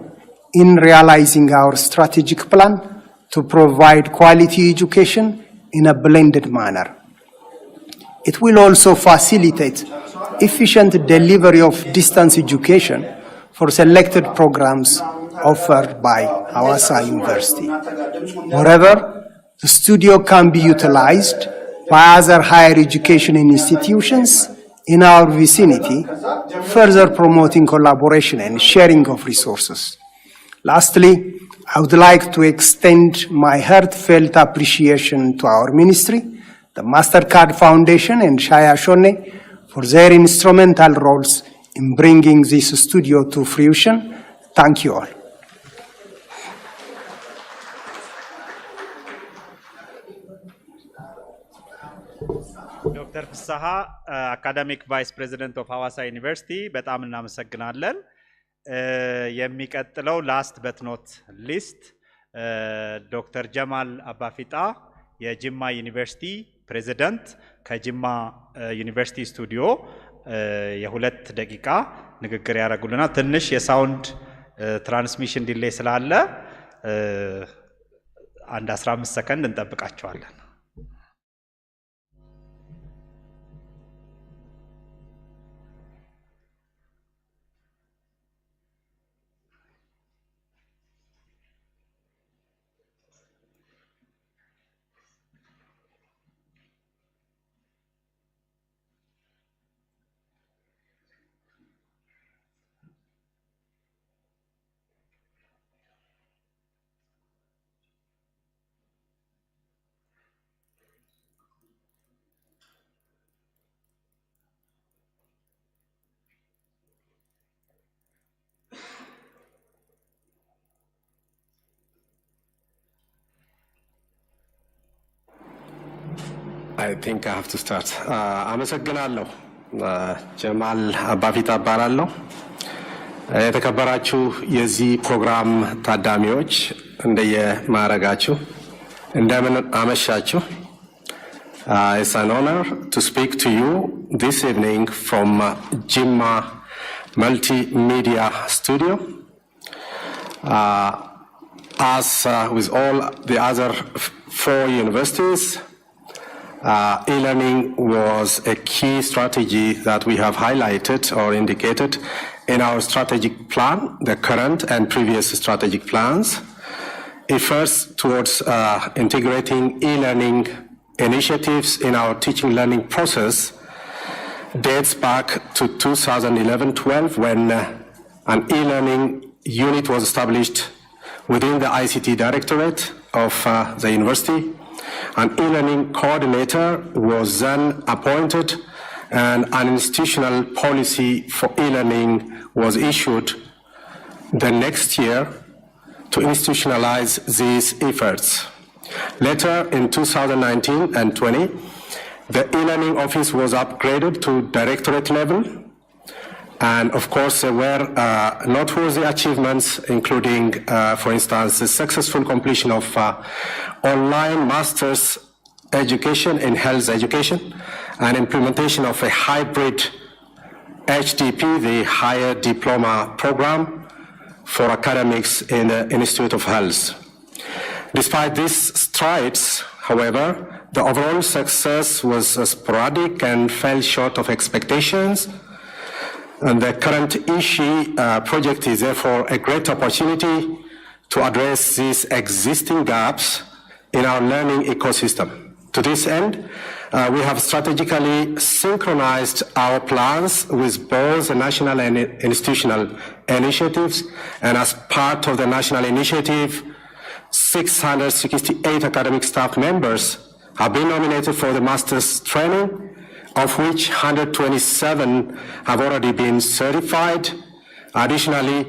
in realizing our strategic plan to provide quality education in a blended manner. It will also facilitate efficient delivery of distance education for selected programs offered by Hawassa University. Moreover, the studio can be utilized by other higher education institutions in our vicinity, further promoting collaboration and sharing of resources. Lastly, I would like to extend my heartfelt appreciation to our ministry, the MasterCard Foundation and Shaya Shone for their instrumental roles in bringing this studio to fruition. Thank you all. ዶክተር ፍስሐ አካዳሚክ ቫይስ ፕሬዚደንት ኦፍ ሐዋሳ ዩኒቨርሲቲ በጣም እናመሰግናለን። የሚቀጥለው ላስት በት ኖት ሊስት ዶክተር ጀማል አባፊጣ የጅማ ዩኒቨርሲቲ ፕሬዚደንት ከጅማ ዩኒቨርሲቲ ስቱዲዮ የሁለት ደቂቃ ንግግር ያደርጉልናል። ትንሽ የሳውንድ ትራንስሚሽን ዲሌይ ስላለ አንድ 15 ሰከንድ እንጠብቃቸዋለን። I think I have to start. አመሰግናለሁ። ጀማል አባፊጣ እባላለሁ። የተከበራችሁ የዚህ ፕሮግራም ታዳሚዎች እንደየማዕረጋችሁ እንደምን አመሻችሁ። It's an honor to speak to you this evening from Jimma Multimedia Studio. As with all the other 4 universities, e-learning was a key strategy that we have highlighted or indicated in our strategic plan, the current and previous strategic plans. Efforts towards integrating e-learning initiatives in our teaching learning process dates back to 2011-12 when an e-learning unit was established within the ICT Directorate of the university. An e-learning coordinator was then appointed and an institutional policy for e-learning was issued the next year to institutionalize these efforts. Later in 2019 and 20, the e-learning office was upgraded to directorate level And of course, there were noteworthy achievements, including, for instance, the successful completion of online master's education in health education and implementation of a hybrid HDP, the Higher Diploma Program for academics in the Institute of Health. Despite these strides, however, the overall success was sporadic and fell short of expectations. And the current ISHI project is therefore a great opportunity to address these existing gaps in our learning ecosystem. To this end, we have strategically synchronized our plans with both the national and institutional initiatives, and as part of the national initiative, 668 academic staff members have been nominated for the master's training, of which 127 have already been certified. Additionally,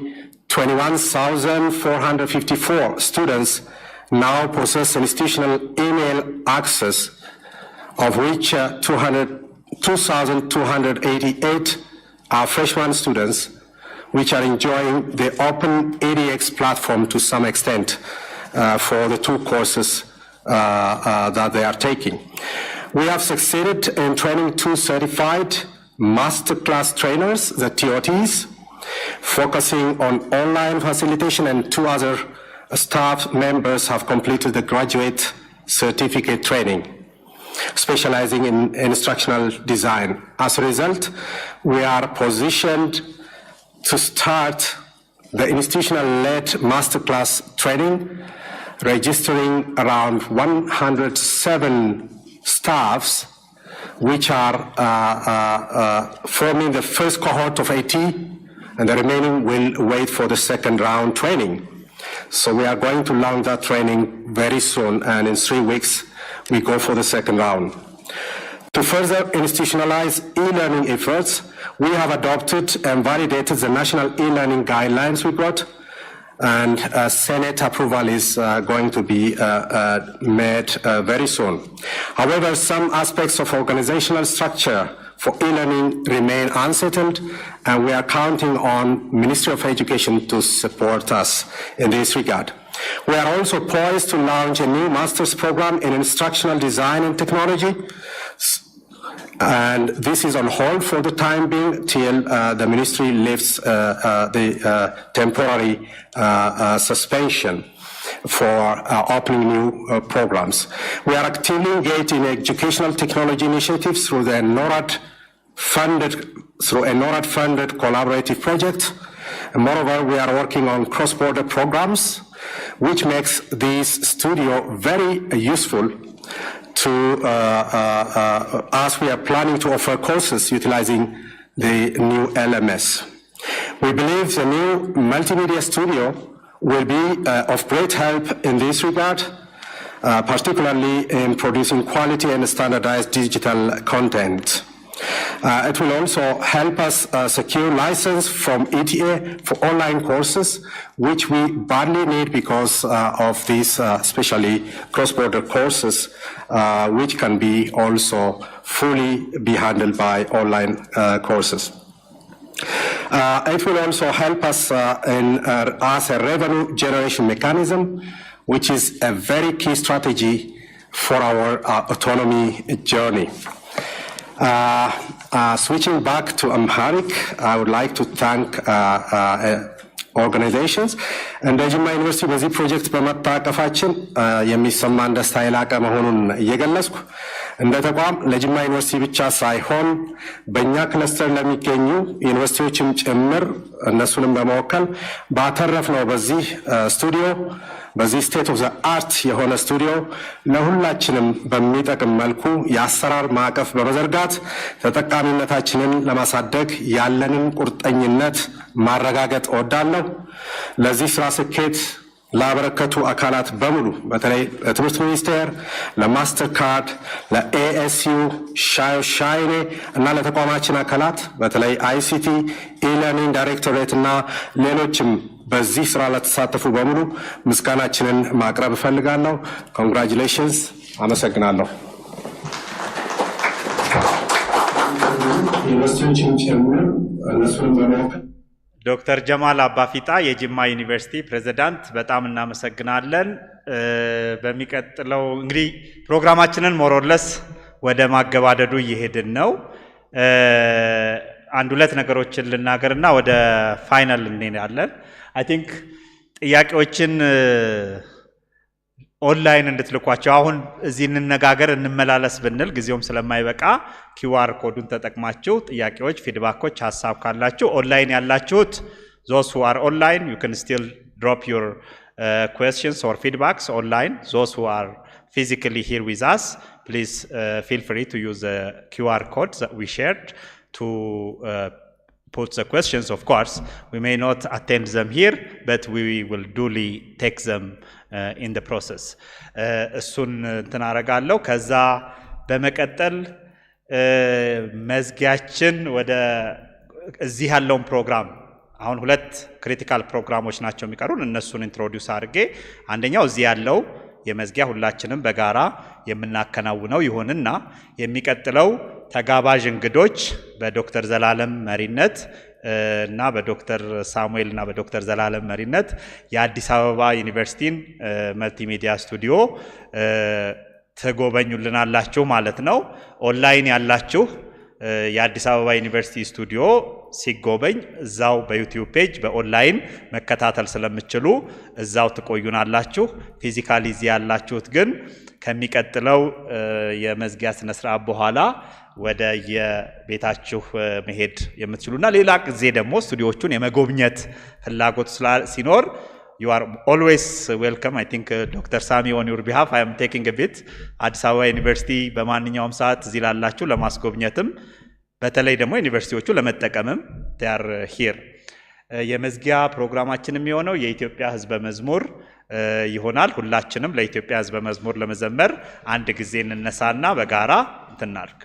21,454 students now possess institutional email access, of which 2,288 are freshman students, which are enjoying the open EDX platform to some extent for the two courses that they are taking. We have succeeded in training 2 certified masterclass trainers, the TOTs, focusing on online facilitation, and 2 other staff members have completed the graduate certificate training, specializing in instructional design. As a result, we are positioned to start the institutional-led masterclass training, registering around 107 staffs, which are forming the first cohort of 80, and the remaining will wait for the second round training. So we are going to launch that training very soon, and in 3 weeks, we go for the second round. To further institutionalize e-learning efforts, we have adopted and validated the national e-learning guidelines we got, and Senate approval is going to be made very soon. However, some aspects of organizational structure for e-learning remain unsettled, and we are counting on Ministry of Education to support us in this regard. We are also poised to launch a new master's program in instructional design and technology, and this is on hold for the time being till the ministry lifts the temporary suspension for opening new programs. We are actively engaged in educational technology initiatives through a NORAD-funded collaborative project. And moreover, we are working on cross-border programs, which makes this studio very useful to as we are planning to offer courses utilizing the new LMS. We believe the new multimedia studio will be of great help in this regard, particularly in producing quality and standardized digital content. It will also help us secure license from ETA for online courses, which we badly need because of these especially cross-border courses, which can be also fully be handled by online courses. It will also help us as a revenue generation mechanism, which is a very key strategy for our autonomy journey. Switching back to Amharic, I would like to thank organizations እንደ ጅማ ዩኒቨርሲቲ በዚህ ፕሮጀክት በመታቀፋችን የሚሰማን ደስታ የላቀ መሆኑን እየገለጽኩ እንደ ተቋም ለጅማ ዩኒቨርሲቲ ብቻ ሳይሆን በእኛ ክለስተር ለሚገኙ ዩኒቨርሲቲዎችም ጭምር እነሱንም በመወከል ባተረፍነው በዚህ ስቱዲዮ በዚህ ስቴት ኦፍ ዘ አርት የሆነ ስቱዲዮ ለሁላችንም በሚጠቅም መልኩ የአሰራር ማዕቀፍ በመዘርጋት ተጠቃሚነታችንን ለማሳደግ ያለንን ቁርጠኝነት ማረጋገጥ እወዳለሁ። ለዚህ ስራ ስኬት ላበረከቱ አካላት በሙሉ በተለይ ለትምህርት ሚኒስቴር፣ ለማስተር ካርድ፣ ለኤኤስዩ፣ ሻይኔ እና ለተቋማችን አካላት በተለይ አይሲቲ፣ ኢለርኒንግ ዳይሬክቶሬት እና ሌሎችም በዚህ ስራ ለተሳተፉ በሙሉ ምስጋናችንን ማቅረብ እፈልጋለሁ። ኮንግራቹሌሽንስ። አመሰግናለሁ። ዩኒቨርሲቲዎችን ጨምሮ እነሱን በመወከል ዶክተር ጀማል አባፊጣ የጅማ ዩኒቨርሲቲ ፕሬዝዳንት በጣም እናመሰግናለን። በሚቀጥለው እንግዲህ ፕሮግራማችንን ሞሮለስ ወደ ማገባደዱ እየሄድን ነው። አንድ ሁለት ነገሮችን ልናገርና ወደ ፋይናል እንሄዳለን። አይ ቲንክ ጥያቄዎችን ኦንላይን እንድትልኳቸው አሁን እዚህ እንነጋገር እንመላለስ ብንል ጊዜውም ስለማይበቃ ኪውአር ኮዱን ተጠቅማችሁ ጥያቄዎች፣ ፊድባኮች፣ ሐሳብ ካላችሁ ኦንላይን ያላችሁት those who are online you can still drop your questions or feedbacks online. Those who are physically here with us, please feel free to use the QR code that we shared to put the questions. Of course, we may not attend them here, but we will duly take them in the process. እሱን ተናረጋለሁ። ከዛ በመቀጠል መዝጊያችን ወደ እዚህ ያለውን ፕሮግራም አሁን ሁለት ክሪቲካል ፕሮግራሞች ናቸው የሚቀሩን። እነሱን ኢንትሮዲዩስ አድርጌ አንደኛው እዚህ ያለው የመዝጊያ ሁላችንም በጋራ የምናከናውነው ይሆንና የሚቀጥለው ተጋባዥ እንግዶች በዶክተር ዘላለም መሪነት እና በዶክተር ሳሙኤል እና በዶክተር ዘላለም መሪነት የአዲስ አበባ ዩኒቨርሲቲን መልቲሚዲያ ስቱዲዮ ተጎበኙልናላችሁ ማለት ነው። ኦንላይን ያላችሁ የአዲስ አበባ ዩኒቨርሲቲ ስቱዲዮ ሲጎበኝ እዛው በዩቲዩብ ፔጅ በኦንላይን መከታተል ስለምትችሉ እዛው ትቆዩናላችሁ። ፊዚካሊ እዚህ ያላችሁት ግን ከሚቀጥለው የመዝጊያ ስነ ስርዓት በኋላ ወደ የቤታችሁ መሄድ የምትችሉና ሌላ ጊዜ ደግሞ ስቱዲዮቹን የመጎብኘት ፍላጎት ሲኖር you are always welcome. I think Dr. Sami, on your behalf, I am taking a bit. አዲስ አበባ ዩኒቨርሲቲ በማንኛውም ሰዓት እዚህ ላላችሁ ለማስጎብኘትም በተለይ ደግሞ ዩኒቨርሲቲዎቹ ለመጠቀምም they are here. የመዝጊያ ፕሮግራማችን የሚሆነው የኢትዮጵያ ህዝበ መዝሙር ይሆናል። ሁላችንም ለኢትዮጵያ ህዝበ መዝሙር ለመዘመር አንድ ጊዜ እንነሳና በጋራ እንትናርግ።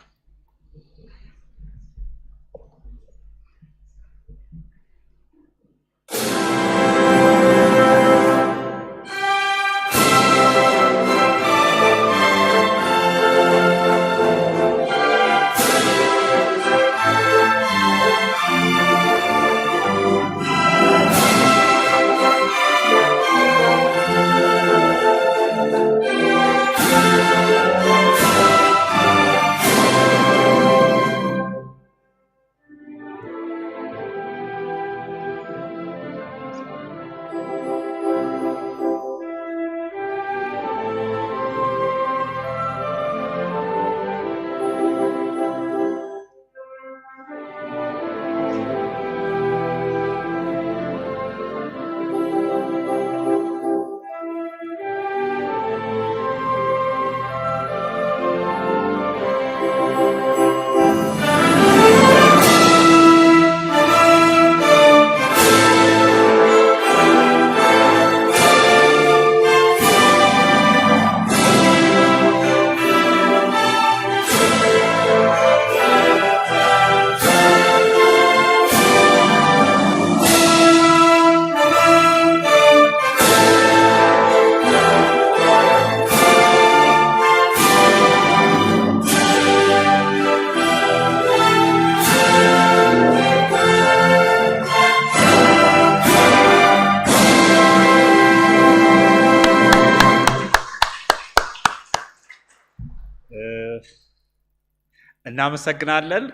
እናመሰግናለን።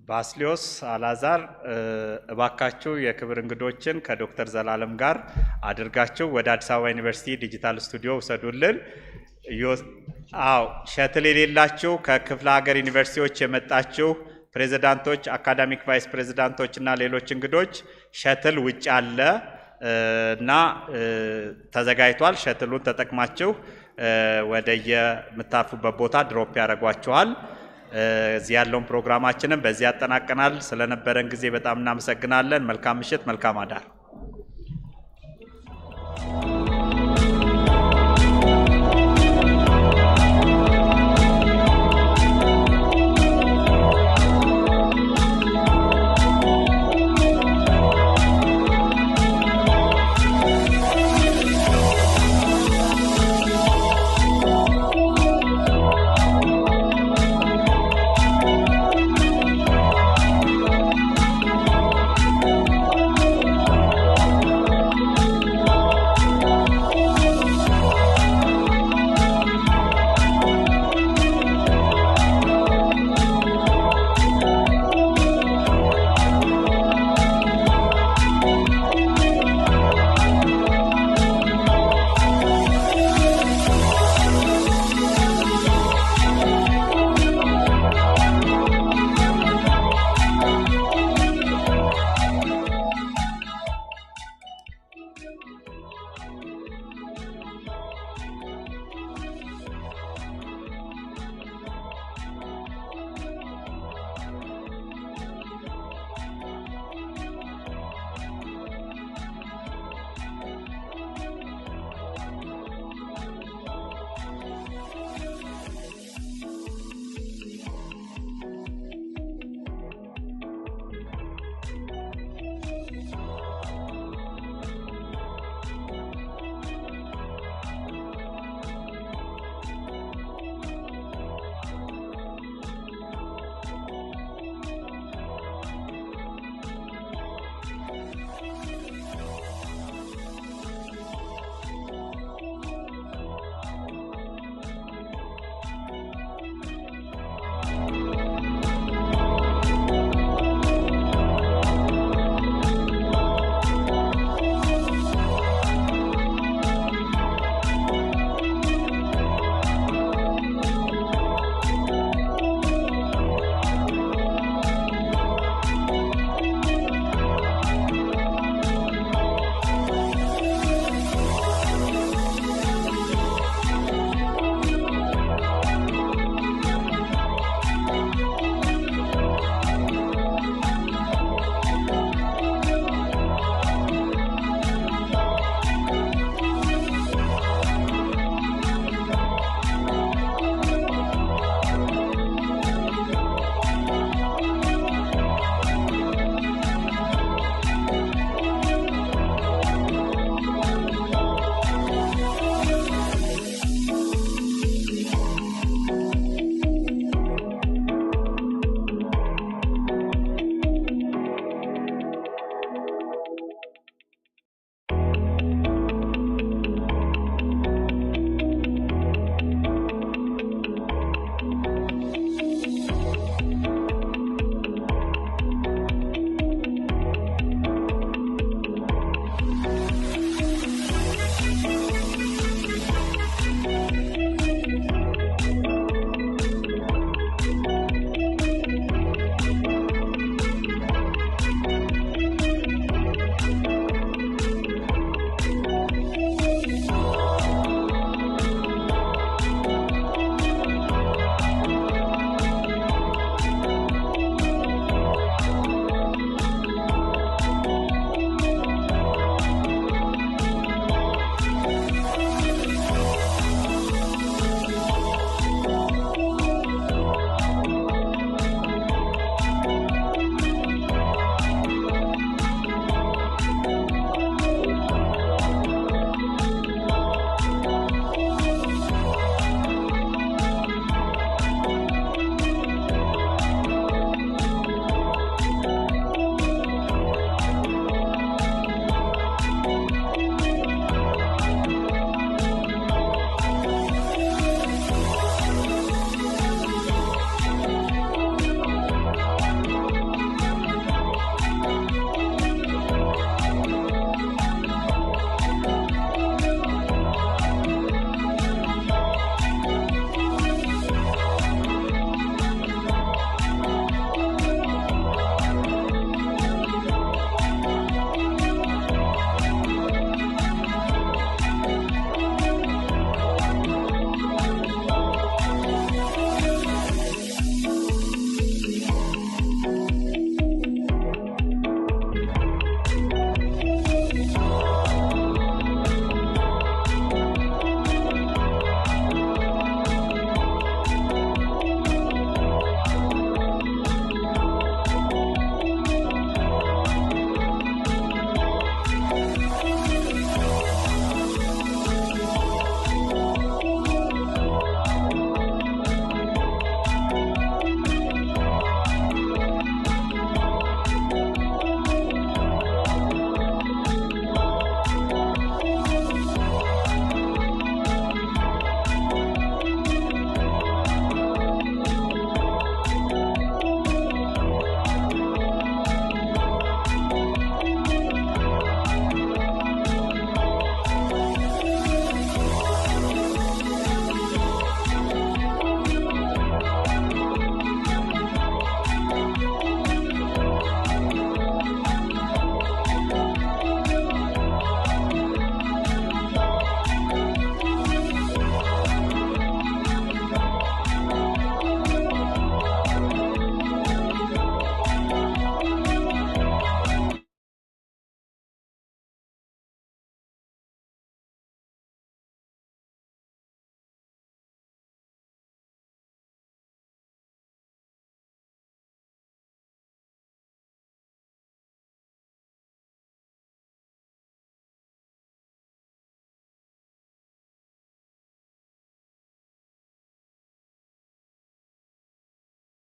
ከባስሊዮስ አላዛር እባካችሁ የክብር እንግዶችን ከዶክተር ዘላለም ጋር አድርጋችሁ ወደ አዲስ አበባ ዩኒቨርሲቲ ዲጂታል ስቱዲዮ ውሰዱልን። አዎ ሸትል የሌላችሁ ከክፍለ ሀገር ዩኒቨርሲቲዎች የመጣችሁ ፕሬዝዳንቶች፣ አካዳሚክ ቫይስ ፕሬዝዳንቶች እና ሌሎች እንግዶች ሸትል ውጭ አለ እና ተዘጋጅቷል። ሸትሉን ተጠቅማችሁ ወደ የምታርፉበት ቦታ ድሮፕ ያደርጓችኋል። እዚህ ያለውን ፕሮግራማችንን በዚህ ያጠናቀናል። ስለነበረን ጊዜ በጣም እናመሰግናለን። መልካም ምሽት፣ መልካም አዳር።